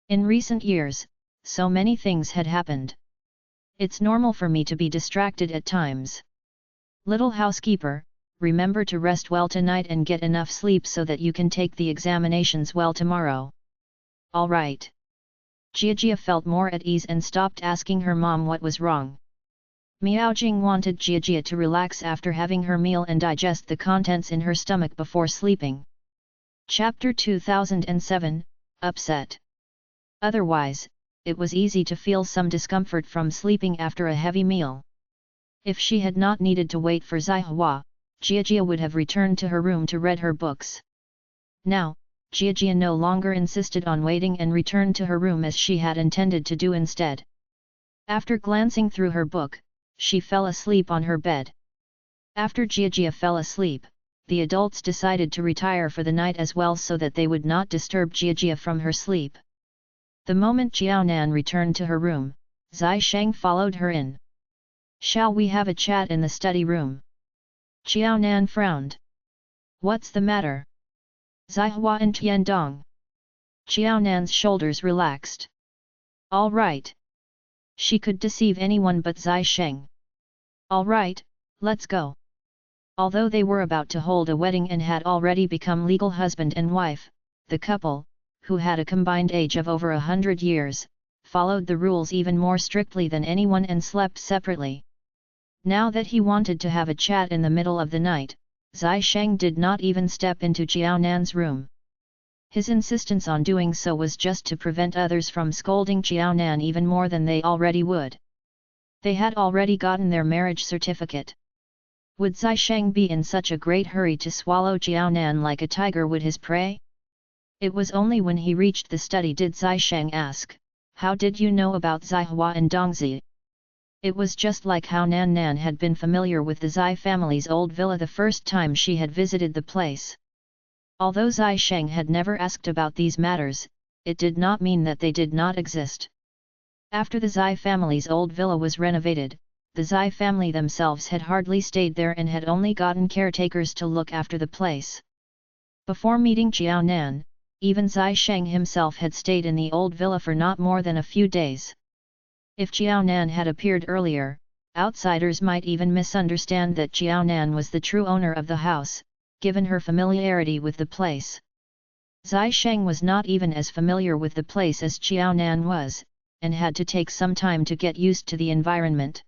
In recent years, so many things had happened. It's normal for me to be distracted at times. Little housekeeper, remember to rest well tonight and get enough sleep so that you can take the examinations well tomorrow. All right. Jia felt more at ease and stopped asking her mom what was wrong. Miaojing wanted Jia to relax after having her meal and digest the contents in her stomach before sleeping. Chapter 2007, Upset. Otherwise, it was easy to feel some discomfort from sleeping after a heavy meal. If she had not needed to wait for Zihua, Jia would have returned to her room to read her books. Now, Jia no longer insisted on waiting and returned to her room as she had intended to do instead. After glancing through her book, she fell asleep on her bed. After Jia fell asleep, the adults decided to retire for the night as well so that they would not disturb Jia from her sleep. The moment Jiaonan returned to her room, Zai Sheng followed her in. Shall we have a chat in the study room? Jiaonan frowned. What's the matter? Zihua and Tiandong. Jiaonan's shoulders relaxed. All right. She could deceive anyone but Zai Sheng. All right, let's go. Although they were about to hold a wedding and had already become legal husband and wife, the couple, who had a combined age of over 100 years, followed the rules even more strictly than anyone and slept separately. Now that he wanted to have a chat in the middle of the night, Zai Sheng did not even step into Jiaonan's room. His insistence on doing so was just to prevent others from scolding Jiaonan even more than they already would. They had already gotten their marriage certificate. Would Zai Sheng be in such a great hurry to swallow Jiaonan like a tiger would his prey? It was only when he reached the study did Zai Sheng ask, "How did you know about Zihua and Dongzi?" It was just like how Nan Nan had been familiar with the Zai family's old villa the first time she had visited the place. Although Zai Sheng had never asked about these matters, it did not mean that they did not exist. After the Zai family's old villa was renovated, the Zai family themselves had hardly stayed there and had only gotten caretakers to look after the place. Before meeting Jiaonan, even Zai Sheng himself had stayed in the old villa for not more than a few days. If Jiaonan had appeared earlier, outsiders might even misunderstand that Jiaonan was the true owner of the house, given her familiarity with the place. Zai Sheng was not even as familiar with the place as Jiaonan was, and had to take some time to get used to the environment.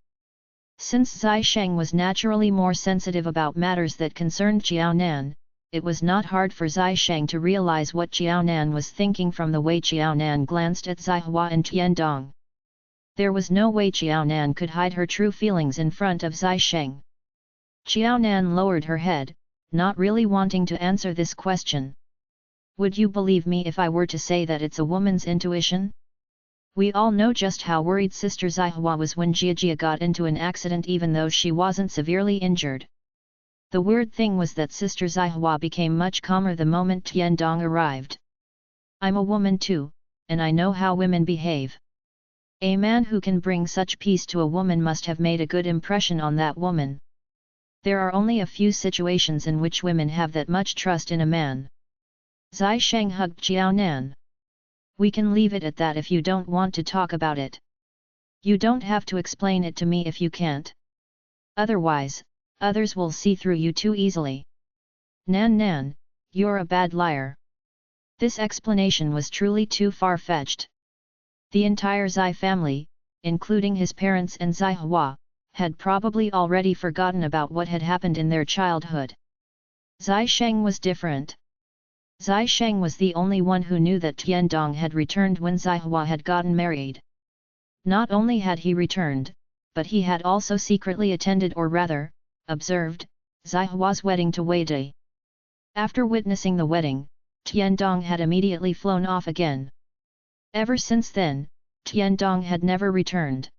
Since Zai Sheng was naturally more sensitive about matters that concerned Jiaonan, it was not hard for Zai Sheng to realize what Jiaonan was thinking from the way Jiaonan glanced at Zihua and Tiandong. There was no way Jiaonan could hide her true feelings in front of Zai Sheng. Jiaonan lowered her head, not really wanting to answer this question. Would you believe me if I were to say that it's a woman's intuition? We all know just how worried Sister Zihua was when Jia got into an accident even though she wasn't severely injured. The weird thing was that Sister Zihua became much calmer the moment Tiandong arrived. I'm a woman too, and I know how women behave. A man who can bring such peace to a woman must have made a good impression on that woman. There are only a few situations in which women have that much trust in a man. Zai Sheng hugged Jiaonan. We can leave it at that if you don't want to talk about it. You don't have to explain it to me if you can't. Otherwise, others will see through you too easily. Nan Nan, you're a bad liar. This explanation was truly too far-fetched. The entire Zai family, including his parents and Zihua, had probably already forgotten about what had happened in their childhood. Zai Sheng was different. Zai Sheng was the only one who knew that Tiandong had returned when Zihua had gotten married. Not only had he returned, but he had also secretly attended, or rather, observed, Zihua's wedding to Wei Dai. After witnessing the wedding, Tiandong had immediately flown off again. Ever since then, Tiandong had never returned.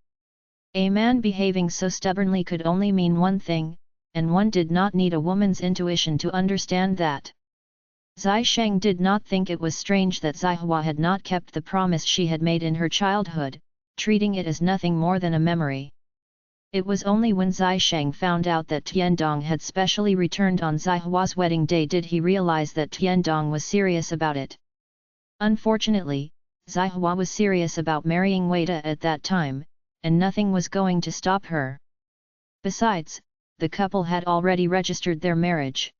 A man behaving so stubbornly could only mean one thing, and one did not need a woman's intuition to understand that. Zai Sheng did not think it was strange that Zihua had not kept the promise she had made in her childhood, treating it as nothing more than a memory. It was only when Zai Sheng found out that Tiandong had specially returned on Zihua's wedding day did he realize that Tiandong was serious about it. Unfortunately, Zihua was serious about marrying Wei Dai at that time, and nothing was going to stop her. Besides, the couple had already registered their marriage.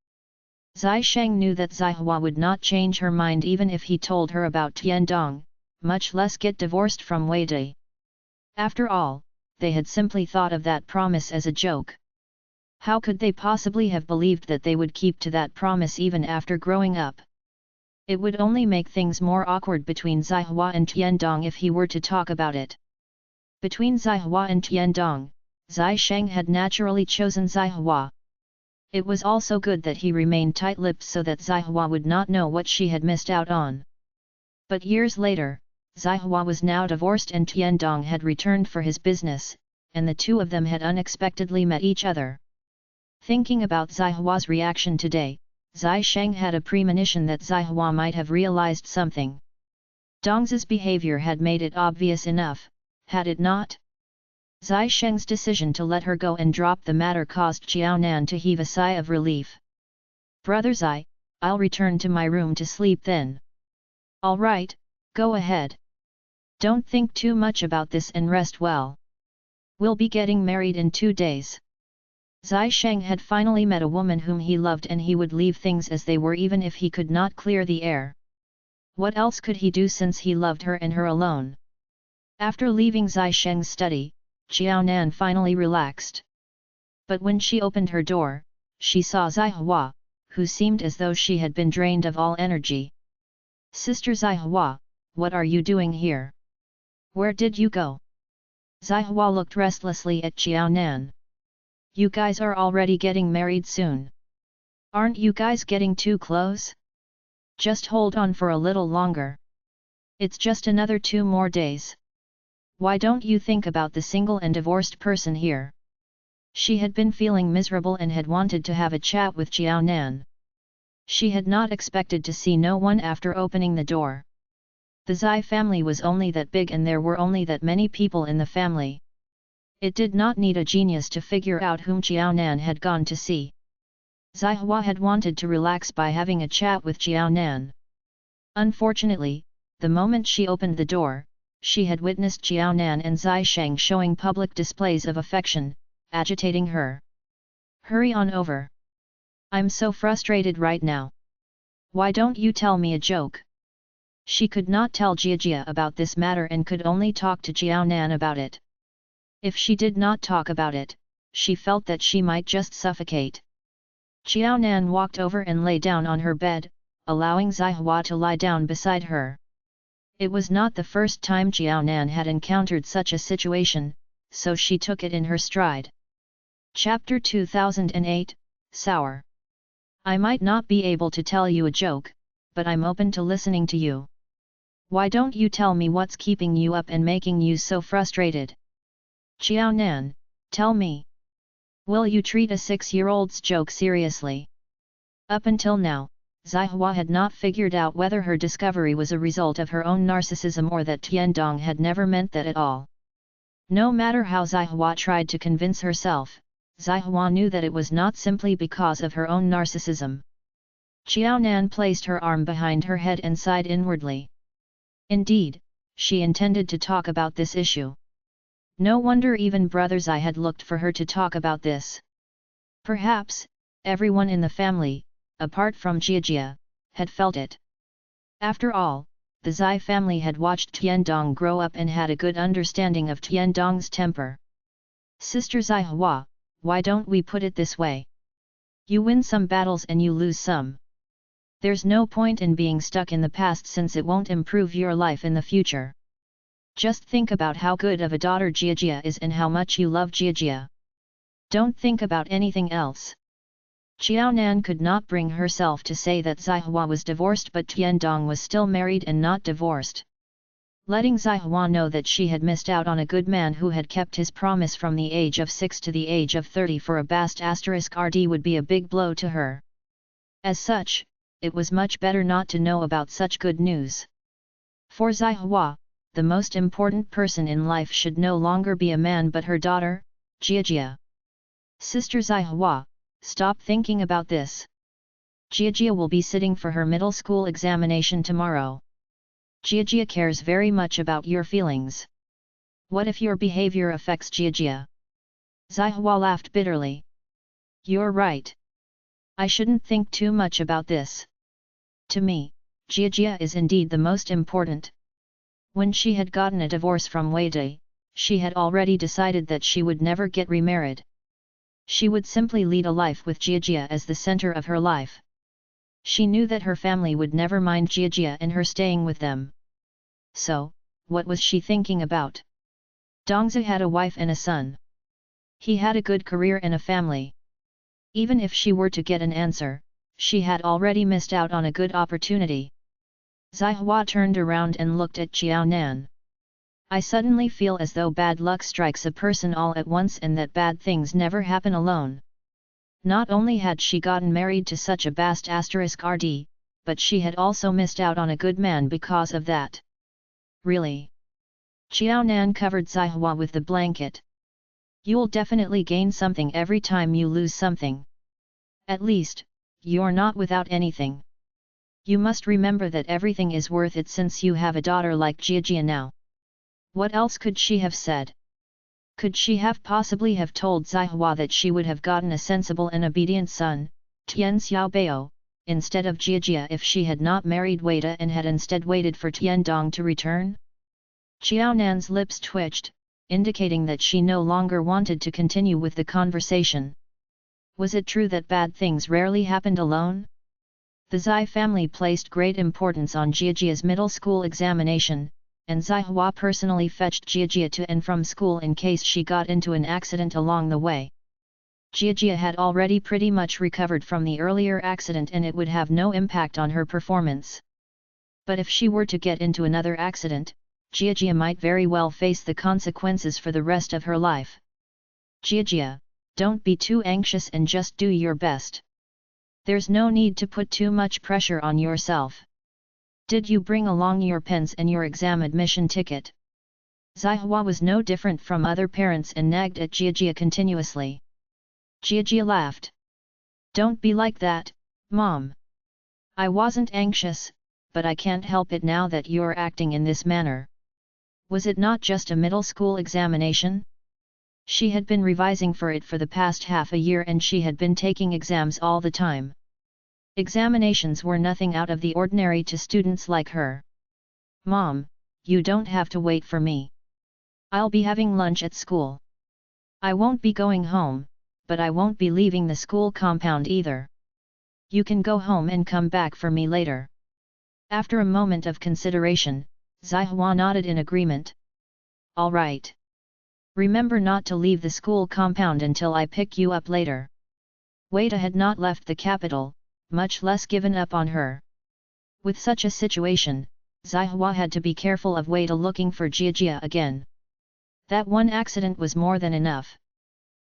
Zai Sheng knew that Zihua would not change her mind even if he told her about Tiandong, much less get divorced from Wei Dai. After all, they had simply thought of that promise as a joke. How could they possibly have believed that they would keep to that promise even after growing up? It would only make things more awkward between Zihua and Tiandong if he were to talk about it. Between Zihua and Tiandong, Zai Sheng had naturally chosen Zihua. It was also good that he remained tight-lipped so that Zihua would not know what she had missed out on. But years later, Zihua was now divorced and Tiandong had returned for his business, and the two of them had unexpectedly met each other. Thinking about Zihua's reaction today, Zai Sheng had a premonition that Zihua might have realized something. Dong's behavior had made it obvious enough, had it not? Zai Sheng's decision to let her go and drop the matter caused Xiaonan to heave a sigh of relief. "Brother Zai, I'll return to my room to sleep then." "All right, go ahead. Don't think too much about this and rest well. We'll be getting married in 2 days." Zai Sheng had finally met a woman whom he loved and he would leave things as they were even if he could not clear the air. What else could he do since he loved her and her alone? After leaving Zai Sheng's study, Xiaonan finally relaxed. But when she opened her door, she saw Zihua, who seemed as though she had been drained of all energy. "Sister Zihua, what are you doing here? Where did you go?" Zihua looked restlessly at Xiaonan. "You guys are already getting married soon. Aren't you guys getting too close? Just hold on for a little longer. It's just another 2 more days. Why don't you think about the single and divorced person here?" She had been feeling miserable and had wanted to have a chat with Xiaonan. She had not expected to see no one after opening the door. The Zai family was only that big and there were only that many people in the family. It did not need a genius to figure out whom Xiaonan had gone to see. Zihua had wanted to relax by having a chat with Xiaonan. Unfortunately, the moment she opened the door, she had witnessed Xiaonan and Zai Sheng showing public displays of affection, agitating her. "Hurry on over. I'm so frustrated right now. Why don't you tell me a joke?" She could not tell Jia about this matter and could only talk to Xiaonan about it. If she did not talk about it, she felt that she might just suffocate. Xiaonan walked over and lay down on her bed, allowing Zihua to lie down beside her. It was not the first time Xiaonan had encountered such a situation, so she took it in her stride. Chapter 2008, Sour. "I might not be able to tell you a joke, but I'm open to listening to you. Why don't you tell me what's keeping you up and making you so frustrated? Xiaonan, tell me. Will you treat a 6-year-old's joke seriously?" Up until now, Zihua had not figured out whether her discovery was a result of her own narcissism or that Tiandong had never meant that at all. No matter how Zihua tried to convince herself, Zihua knew that it was not simply because of her own narcissism. Xiaonan placed her arm behind her head and sighed inwardly. Indeed, she intended to talk about this issue. No wonder even Brother Zai had looked for her to talk about this. Perhaps, everyone in the family, apart from Jia, had felt it. After all, the Zai family had watched Tiandong grow up and had a good understanding of Tiandong's temper. "Sister Zihua, why don't we put it this way? You win some battles and you lose some. There's no point in being stuck in the past since it won't improve your life in the future. Just think about how good of a daughter Jiajia is and how much you love Jiajia. Don't think about anything else. Qiaonan could not bring herself to say that Zihua was divorced, but Tiandong was still married and not divorced. Letting Zihua know that she had missed out on a good man who had kept his promise from the age of 6 to the age of 30 for a bast *RD would be a big blow to her. As such, it was much better not to know about such good news. For Zihua, the most important person in life should no longer be a man but her daughter, Jiajia. Sister Zihua, stop thinking about this. Jiajia will be sitting for her middle school examination tomorrow. Jiajia cares very much about your feelings. What if your behavior affects Jiajia? Zihua laughed bitterly. You're right. I shouldn't think too much about this. To me, Jiajia is indeed the most important. When she had gotten a divorce from Wei Dai, she had already decided that she would never get remarried. She would simply lead a life with Jiajia as the center of her life. She knew that her family would never mind Jiajia and her staying with them. So, what was she thinking about? Dongzi had a wife and a son. He had a good career and a family. Even if she were to get an answer, she had already missed out on a good opportunity. Zihua turned around and looked at Qiaonan. I suddenly feel as though bad luck strikes a person all at once and that bad things never happen alone. Not only had she gotten married to such a bast *RD, but she had also missed out on a good man because of that. Really? Qiaonan covered Zihua with the blanket. You'll definitely gain something every time you lose something. At least, you're not without anything. You must remember that everything is worth it since you have a daughter like Jiajia now. What else could she have said? Could she have possibly have told Zihua that she would have gotten a sensible and obedient son, Tian Xiaobao, instead of Jiajia if she had not married Wei Dai and had instead waited for Tiandong to return? Qiaonan's lips twitched, indicating that she no longer wanted to continue with the conversation. Was it true that bad things rarely happened alone? The Zai family placed great importance on Jiajia's middle school examination, and Zihua personally fetched Jiajia to and from school in case she got into an accident along the way. Jiajia had already pretty much recovered from the earlier accident and it would have no impact on her performance. But if she were to get into another accident, Jiajia might very well face the consequences for the rest of her life. Jiajia, don't be too anxious and just do your best. There's no need to put too much pressure on yourself. Did you bring along your pens and your exam admission ticket? Zihua was no different from other parents and nagged at Jiajia continuously. Jiajia laughed. Don't be like that, Mom. I wasn't anxious, but I can't help it now that you're acting in this manner. Was it not just a middle school examination? She had been revising for it for the past half a year and she had been taking exams all the time. Examinations were nothing out of the ordinary to students like her. Mom, you don't have to wait for me. I'll be having lunch at school. I won't be going home, but I won't be leaving the school compound either. You can go home and come back for me later. After a moment of consideration, Zihua nodded in agreement. All right. Remember not to leave the school compound until I pick you up later. Wei Dai had not left the capital, much less given up on her. With such a situation, Zihua had to be careful of Wei Dai looking for Jiajia again. That one accident was more than enough.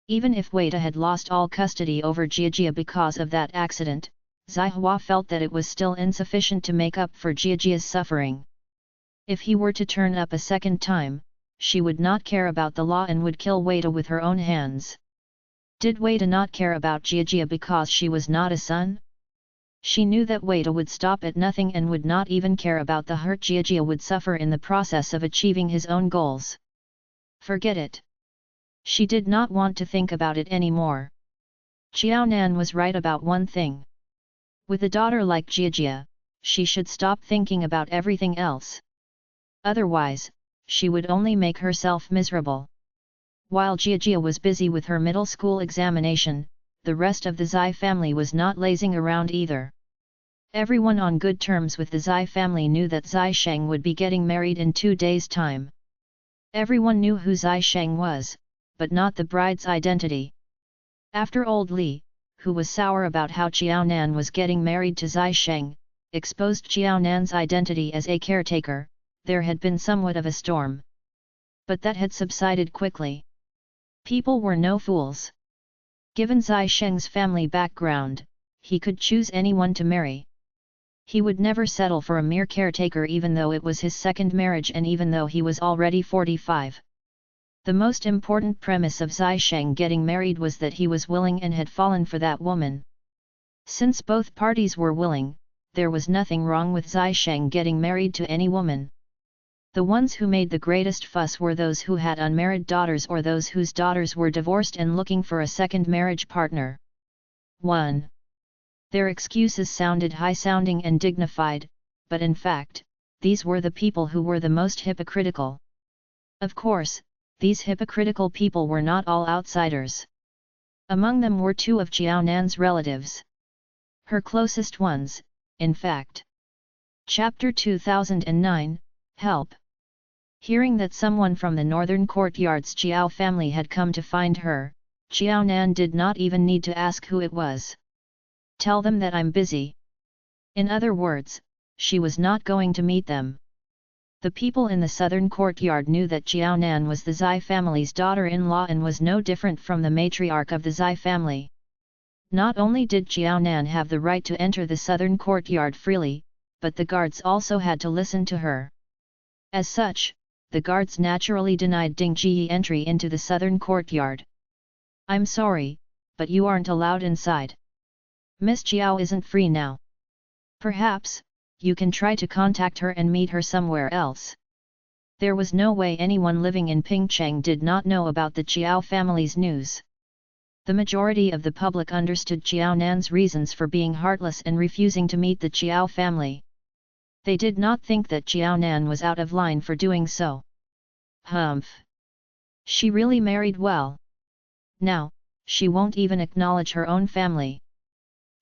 Even if Wei Dai had lost all custody over Jiajia because of that accident, Zihua felt that it was still insufficient to make up for Jiajia's suffering. If he were to turn up a second time, she would not care about the law and would kill Wei Dai with her own hands. Did Wei Dai not care about Jiajia because she was not a son? She knew that Wei Dai would stop at nothing and would not even care about the hurt Jiajia would suffer in the process of achieving his own goals. Forget it. She did not want to think about it anymore. Qiaonan was right about one thing. With a daughter like Jiajia, she should stop thinking about everything else. Otherwise, she would only make herself miserable. While Jiajia was busy with her middle school examination, the rest of the Zai family was not lazing around either. Everyone on good terms with the Zai family knew that Zai Sheng would be getting married in 2 days' time. Everyone knew who Zai Sheng was, but not the bride's identity. After old Li, who was sour about how Qiao Nan was getting married to Zai Sheng, exposed Qiao Nan's identity as a caretaker, there had been somewhat of a storm. But that had subsided quickly. People were no fools. Given Zai Sheng's family background, he could choose anyone to marry. He would never settle for a mere caretaker even though it was his second marriage and even though he was already 45. The most important premise of Zai Sheng getting married was that he was willing and had fallen for that woman. Since both parties were willing, there was nothing wrong with Zai Sheng getting married to any woman. The ones who made the greatest fuss were those who had unmarried daughters or those whose daughters were divorced and looking for a second marriage partner. 1. Their excuses sounded high-sounding and dignified, but in fact, these were the people who were the most hypocritical. Of course, these hypocritical people were not all outsiders. Among them were 2 of Qiao Nan's relatives. Her closest ones, in fact. Chapter 2009, Help. Hearing that someone from the northern courtyard's Qiao family had come to find her, Qiao Nan did not even need to ask who it was. Tell them that I'm busy. In other words, she was not going to meet them. The people in the southern courtyard knew that Qiao Nan was the Zai family's daughter-in-law and was no different from the matriarch of the Zai family. Not only did Qiao Nan have the right to enter the southern courtyard freely, but the guards also had to listen to her. As such, the guards naturally denied Ding Jiyi entry into the southern courtyard. I'm sorry, but you aren't allowed inside. Miss Qiao isn't free now. Perhaps, you can try to contact her and meet her somewhere else. There was no way anyone living in Pingcheng did not know about the Qiao family's news. The majority of the public understood Qiao Nan's reasons for being heartless and refusing to meet the Qiao family. They did not think that Qiao Nan was out of line for doing so. Humph! She really married well. Now, she won't even acknowledge her own family.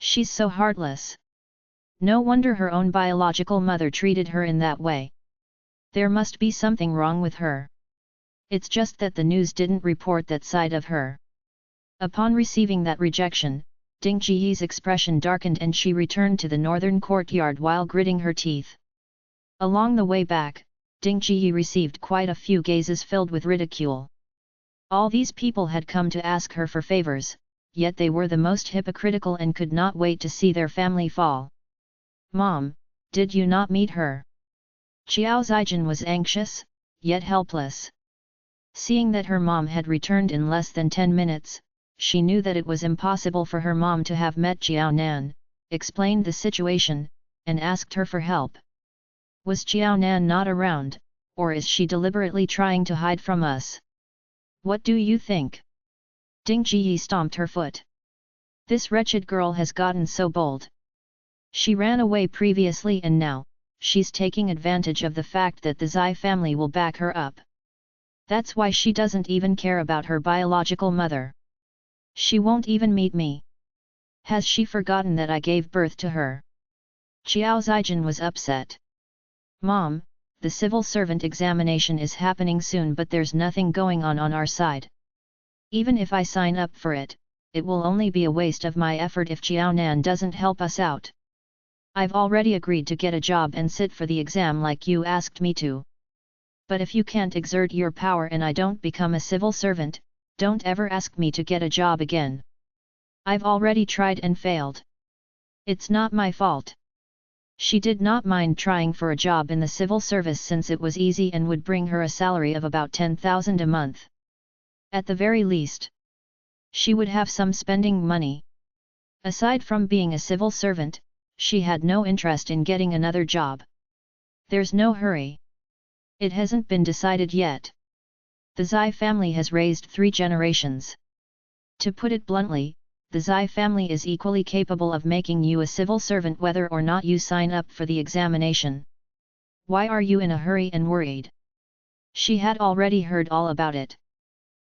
She's so heartless. No wonder her own biological mother treated her in that way. There must be something wrong with her. It's just that the news didn't report that side of her. Upon receiving that rejection, Ding Jiyi's expression darkened and she returned to the northern courtyard while gritting her teeth. Along the way back, Ding Jiyi received quite a few gazes filled with ridicule. All these people had come to ask her for favors, yet they were the most hypocritical and could not wait to see their family fall. Mom, did you not meet her? Qiao Zijin was anxious, yet helpless. Seeing that her mom had returned in less than 10 minutes, she knew that it was impossible for her mom to have met Qiao Nan, explained the situation, and asked her for help. Was Qiao Nan not around, or is she deliberately trying to hide from us? What do you think? Ding Jiyi stomped her foot. This wretched girl has gotten so bold. She ran away previously and now, she's taking advantage of the fact that the Zai family will back her up. That's why she doesn't even care about her biological mother. She won't even meet me. Has she forgotten that I gave birth to her? Qiao Zijin was upset. Mom, the civil servant examination is happening soon but there's nothing going on our side. Even if I sign up for it, it will only be a waste of my effort if Qiao Nan doesn't help us out. I've already agreed to get a job and sit for the exam like you asked me to. But if you can't exert your power and I don't become a civil servant, don't ever ask me to get a job again. I've already tried and failed. It's not my fault. She did not mind trying for a job in the civil service since it was easy and would bring her a salary of about 10,000 a month. At the very least, she would have some spending money. Aside from being a civil servant, she had no interest in getting another job. There's no hurry. It hasn't been decided yet. The Zai family has raised 3 generations. To put it bluntly, the Zai family is equally capable of making you a civil servant whether or not you sign up for the examination. Why are you in a hurry and worried? She had already heard all about it.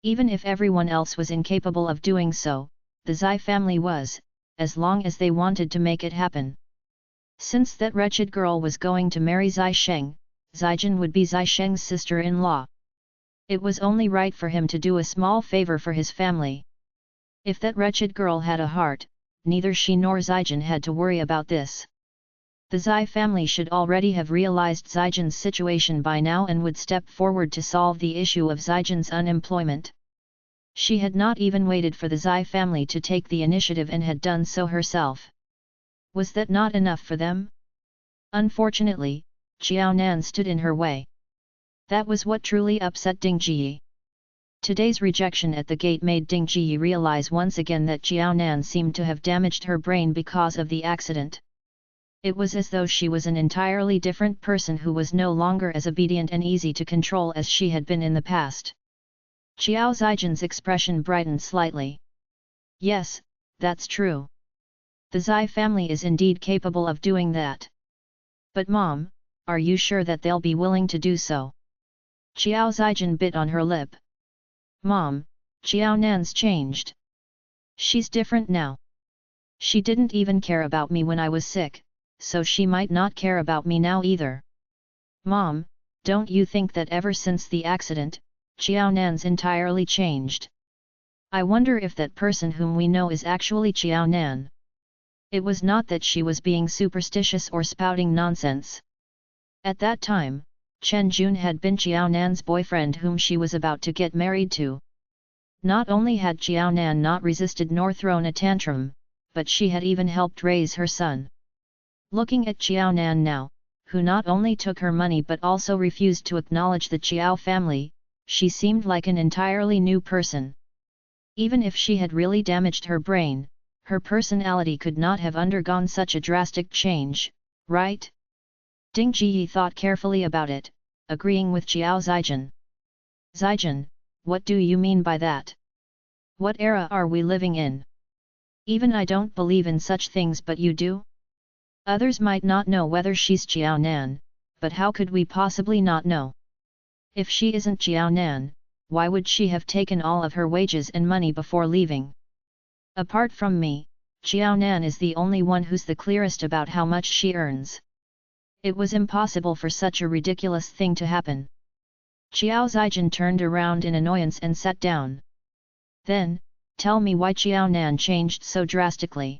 Even if everyone else was incapable of doing so, the Zai family was, as long as they wanted to make it happen. Since that wretched girl was going to marry Zai Sheng, Zaijin would be Zai Sheng's sister-in-law. It was only right for him to do a small favor for his family. If that wretched girl had a heart, neither she nor Zaijin had to worry about this. The Zai family should already have realized Zaijin's situation by now and would step forward to solve the issue of Zaijin's unemployment. She had not even waited for the Zai family to take the initiative and had done so herself. Was that not enough for them? Unfortunately, Xiao Nan stood in her way. That was what truly upset Ding Ji. Today's rejection at the gate made Ding Ji realize once again that Xiao Nan seemed to have damaged her brain because of the accident. It was as though she was an entirely different person who was no longer as obedient and easy to control as she had been in the past. Xiao Zaijin's expression brightened slightly. Yes, that's true. The Zai family is indeed capable of doing that. But Mom, are you sure that they'll be willing to do so? Xiao Zaijin bit on her lip. Mom, Xiao Nan's changed. She's different now. She didn't even care about me when I was sick, so she might not care about me now either. Mom, don't you think that ever since the accident, Xiao Nan's entirely changed? I wonder if that person whom we know is actually Xiao Nan. It was not that she was being superstitious or spouting nonsense. At that time, Chen Jun had been Xiao Nan's boyfriend whom she was about to get married to. Not only had Xiao Nan not resisted nor thrown a tantrum, but she had even helped raise her son. Looking at Xiao Nan now, who not only took her money but also refused to acknowledge the Xiao family, she seemed like an entirely new person. Even if she had really damaged her brain, her personality could not have undergone such a drastic change, right? Ding Ji thought carefully about it, agreeing with Xiao Zaijin. Zaijin, what do you mean by that? What era are we living in? Even I don't believe in such things, but you do? Others might not know whether she's Xiao Nan, but how could we possibly not know? If she isn't Xiao Nan, why would she have taken all of her wages and money before leaving? Apart from me, Xiao Nan is the only one who's the clearest about how much she earns. It was impossible for such a ridiculous thing to happen. Xiao Zaijin turned around in annoyance and sat down. Then, tell me why Xiao Nan changed so drastically.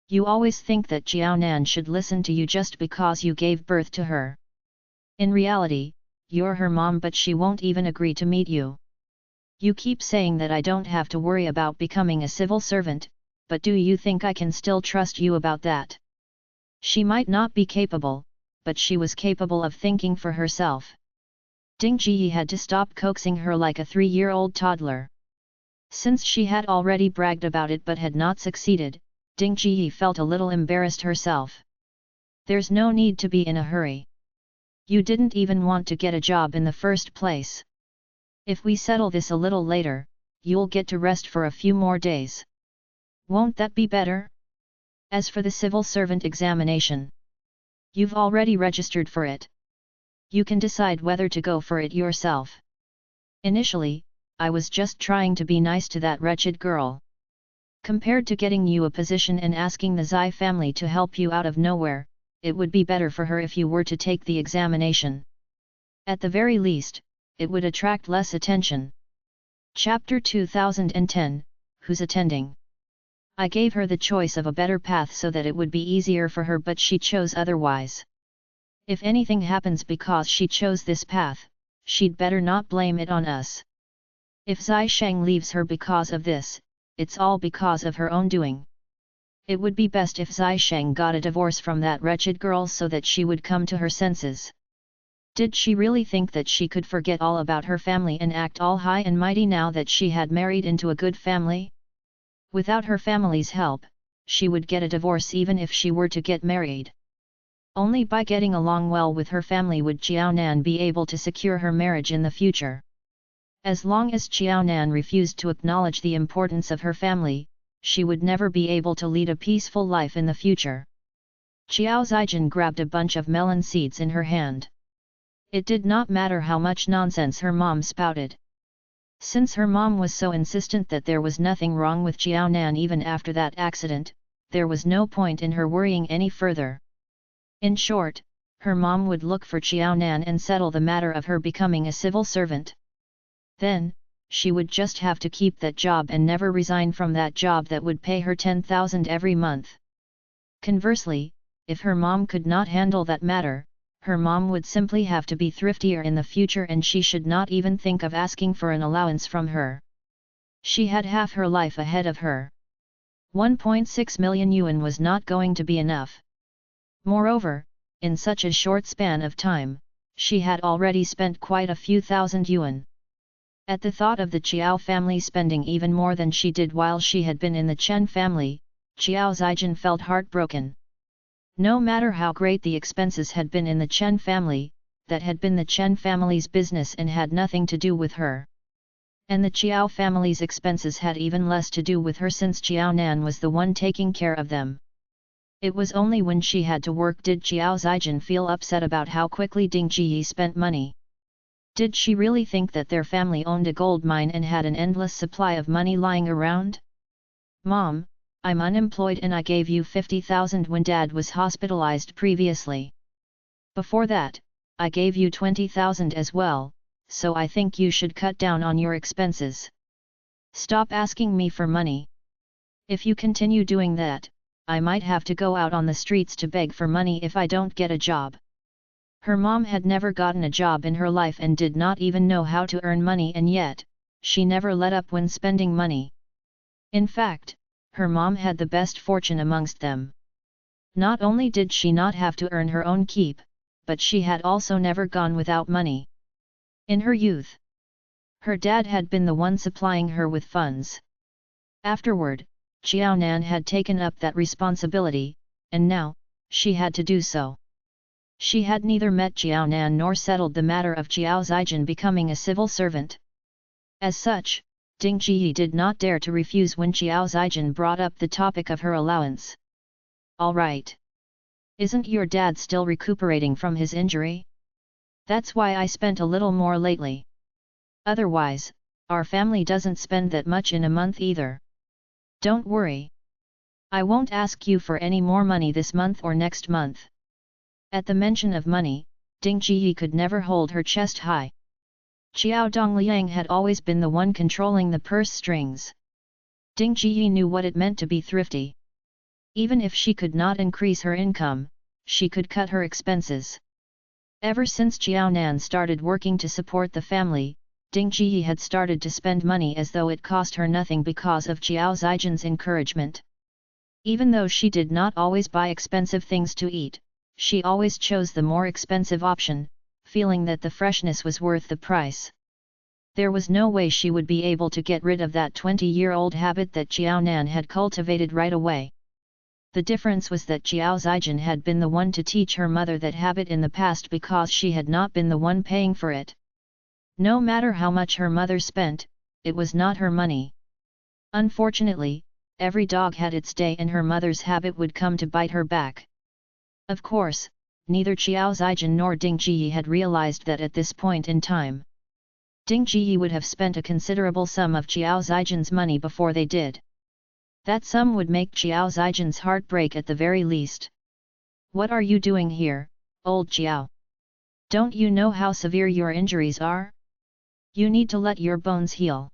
You always think that Xiao Nan should listen to you just because you gave birth to her. In reality, you're her mom, but she won't even agree to meet you. You keep saying that I don't have to worry about becoming a civil servant, but do you think I can still trust you about that? She might not be capable, but she was capable of thinking for herself. Ding Ji had to stop coaxing her like a 3-year-old toddler. Since she had already bragged about it but had not succeeded, Ding Ji felt a little embarrassed herself. There's no need to be in a hurry. You didn't even want to get a job in the first place. If we settle this a little later, you'll get to rest for a few more days. Won't that be better? As for the civil servant examination, you've already registered for it. You can decide whether to go for it yourself. Initially, I was just trying to be nice to that wretched girl. Compared to getting you a position and asking the Zai family to help you out of nowhere, it would be better for her if you were to take the examination. At the very least, it would attract less attention. Chapter 2010, Who's attending? I gave her the choice of a better path so that it would be easier for her, but she chose otherwise. If anything happens because she chose this path, she'd better not blame it on us. If Zai Sheng leaves her because of this, it's all because of her own doing. It would be best if Zai Sheng got a divorce from that wretched girl so that she would come to her senses. Did she really think that she could forget all about her family and act all high and mighty now that she had married into a good family? Without her family's help, she would get a divorce even if she were to get married. Only by getting along well with her family would Xiao Nan be able to secure her marriage in the future. As long as Xiao Nan refused to acknowledge the importance of her family, she would never be able to lead a peaceful life in the future. Xiao Zaijin grabbed a bunch of melon seeds in her hand. It did not matter how much nonsense her mom spouted. Since her mom was so insistent that there was nothing wrong with Xiao Nan even after that accident, there was no point in her worrying any further. In short, her mom would look for Chiao Nan and settle the matter of her becoming a civil servant. Then, she would just have to keep that job and never resign from that job that would pay her 10,000 every month. Conversely, if her mom could not handle that matter, her mom would simply have to be thriftier in the future and she should not even think of asking for an allowance from her. She had half her life ahead of her. 1.6 million yuan was not going to be enough. Moreover, in such a short span of time, she had already spent quite a few thousand yuan. At the thought of the Chiao family spending even more than she did while she had been in the Chen family, Chiao Zijin felt heartbroken. No matter how great the expenses had been in the Chen family, that had been the Chen family's business and had nothing to do with her. And the Chiao family's expenses had even less to do with her since Chiao Nan was the one taking care of them. It was only when she had to work did Chiao Zijin feel upset about how quickly Ding Jiyi spent money. Did she really think that their family owned a gold mine and had an endless supply of money lying around? Mom, I'm unemployed and I gave you 50,000 when Dad was hospitalized previously. Before that, I gave you 20,000 as well, so I think you should cut down on your expenses. Stop asking me for money. If you continue doing that, I might have to go out on the streets to beg for money if I don't get a job. Her mom had never gotten a job in her life and did not even know how to earn money, and yet, she never let up when spending money. In fact, her mom had the best fortune amongst them. Not only did she not have to earn her own keep, but she had also never gone without money. In her youth, her dad had been the one supplying her with funds. Afterward, Chiao Nan had taken up that responsibility, and now, she had to do so. She had neither met Chiao Nan nor settled the matter of Chiao Zijin becoming a civil servant. As such, Ding Jiyi did not dare to refuse when Chiao Zijin brought up the topic of her allowance. All right. Isn't your dad still recuperating from his injury? That's why I spent a little more lately. Otherwise, our family doesn't spend that much in a month either. Don't worry. I won't ask you for any more money this month or next month. At the mention of money, Ding Jiyi could never hold her chest high. Xiao Dongliang had always been the one controlling the purse strings. Ding Jiyi knew what it meant to be thrifty. Even if she could not increase her income, she could cut her expenses. Ever since Chiao Nan started working to support the family, Ding Jiyi had started to spend money as though it cost her nothing because of Chiao Zijin's encouragement. Even though she did not always buy expensive things to eat, she always chose the more expensive option, feeling that the freshness was worth the price. There was no way she would be able to get rid of that 20-year-old habit that Chiao Nan had cultivated right away. The difference was that Chiao Zijin had been the one to teach her mother that habit in the past because she had not been the one paying for it. No matter how much her mother spent, it was not her money. Unfortunately, every dog had its day and her mother's habit would come to bite her back. Of course, neither Chiao Zijin nor Ding Jiyi had realized that at this point in time. Ding Jiyi would have spent a considerable sum of Chiao Zijin's money before they did. That sum would make Chiao Zijin's heart break at the very least. What are you doing here, old Chiao? Don't you know how severe your injuries are? You need to let your bones heal.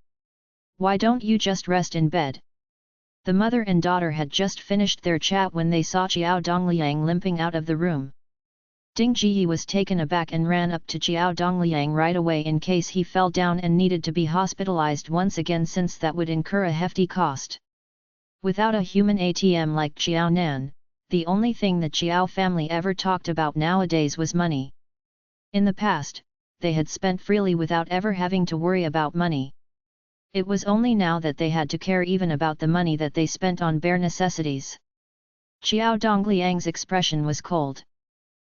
Why don't you just rest in bed? The mother and daughter had just finished their chat when they saw Xiao Dongliang limping out of the room. Ding Jiyi was taken aback and ran up to Xiao Dongliang right away in case he fell down and needed to be hospitalized once again, since that would incur a hefty cost. Without a human ATM like Chiao Nan, the only thing the Chiao family ever talked about nowadays was money. In the past, they had spent freely without ever having to worry about money. It was only now that they had to care even about the money that they spent on bare necessities. Xiao Dongliang's expression was cold.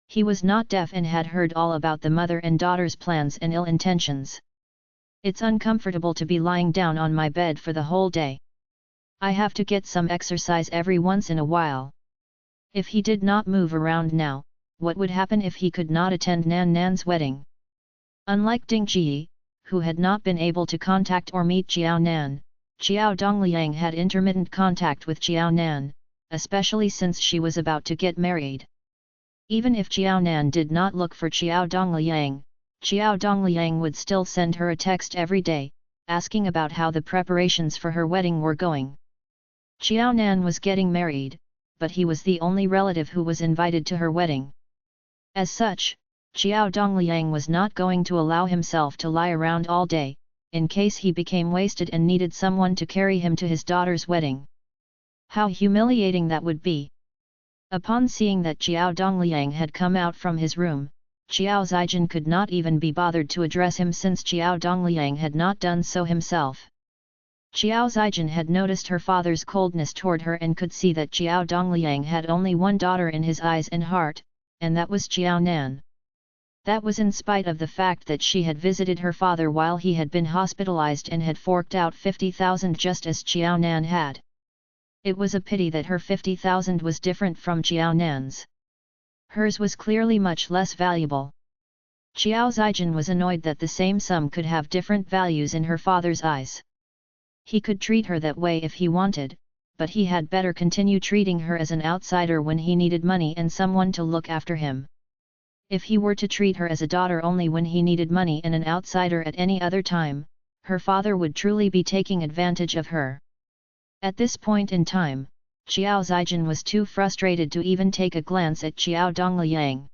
He was not deaf and had heard all about the mother and daughter's plans and ill intentions. It's uncomfortable to be lying down on my bed for the whole day. I have to get some exercise every once in a while. If he did not move around now, what would happen if he could not attend Nan's wedding? Unlike Ding Jiyi, who had not been able to contact or meet Xiao Nan, Xiao Dongliang had intermittent contact with Xiao Nan, especially since she was about to get married. Even if Xiao Nan did not look for Xiao Dongliang, Xiao Dongliang would still send her a text every day, asking about how the preparations for her wedding were going. Xiao Nan was getting married, but he was the only relative who was invited to her wedding. As such, Xiao Dongliang was not going to allow himself to lie around all day, in case he became wasted and needed someone to carry him to his daughter's wedding. How humiliating that would be! Upon seeing that Xiao Dongliang had come out from his room, Xiao Zijin could not even be bothered to address him since Xiao Dongliang had not done so himself. Xiao Zijin had noticed her father's coldness toward her and could see that Xiao Dongliang had only one daughter in his eyes and heart, and that was Xiao Nan. That was in spite of the fact that she had visited her father while he had been hospitalized and had forked out 50,000 just as Xiao Nan had. It was a pity that her 50,000 was different from Xiao Nan's. Hers was clearly much less valuable. Xiao Zijin was annoyed that the same sum could have different values in her father's eyes. He could treat her that way if he wanted, but he had better continue treating her as an outsider when he needed money and someone to look after him. If he were to treat her as a daughter only when he needed money and an outsider at any other time, her father would truly be taking advantage of her. At this point in time, Xiao Zijin was too frustrated to even take a glance at Xiao Dongliang.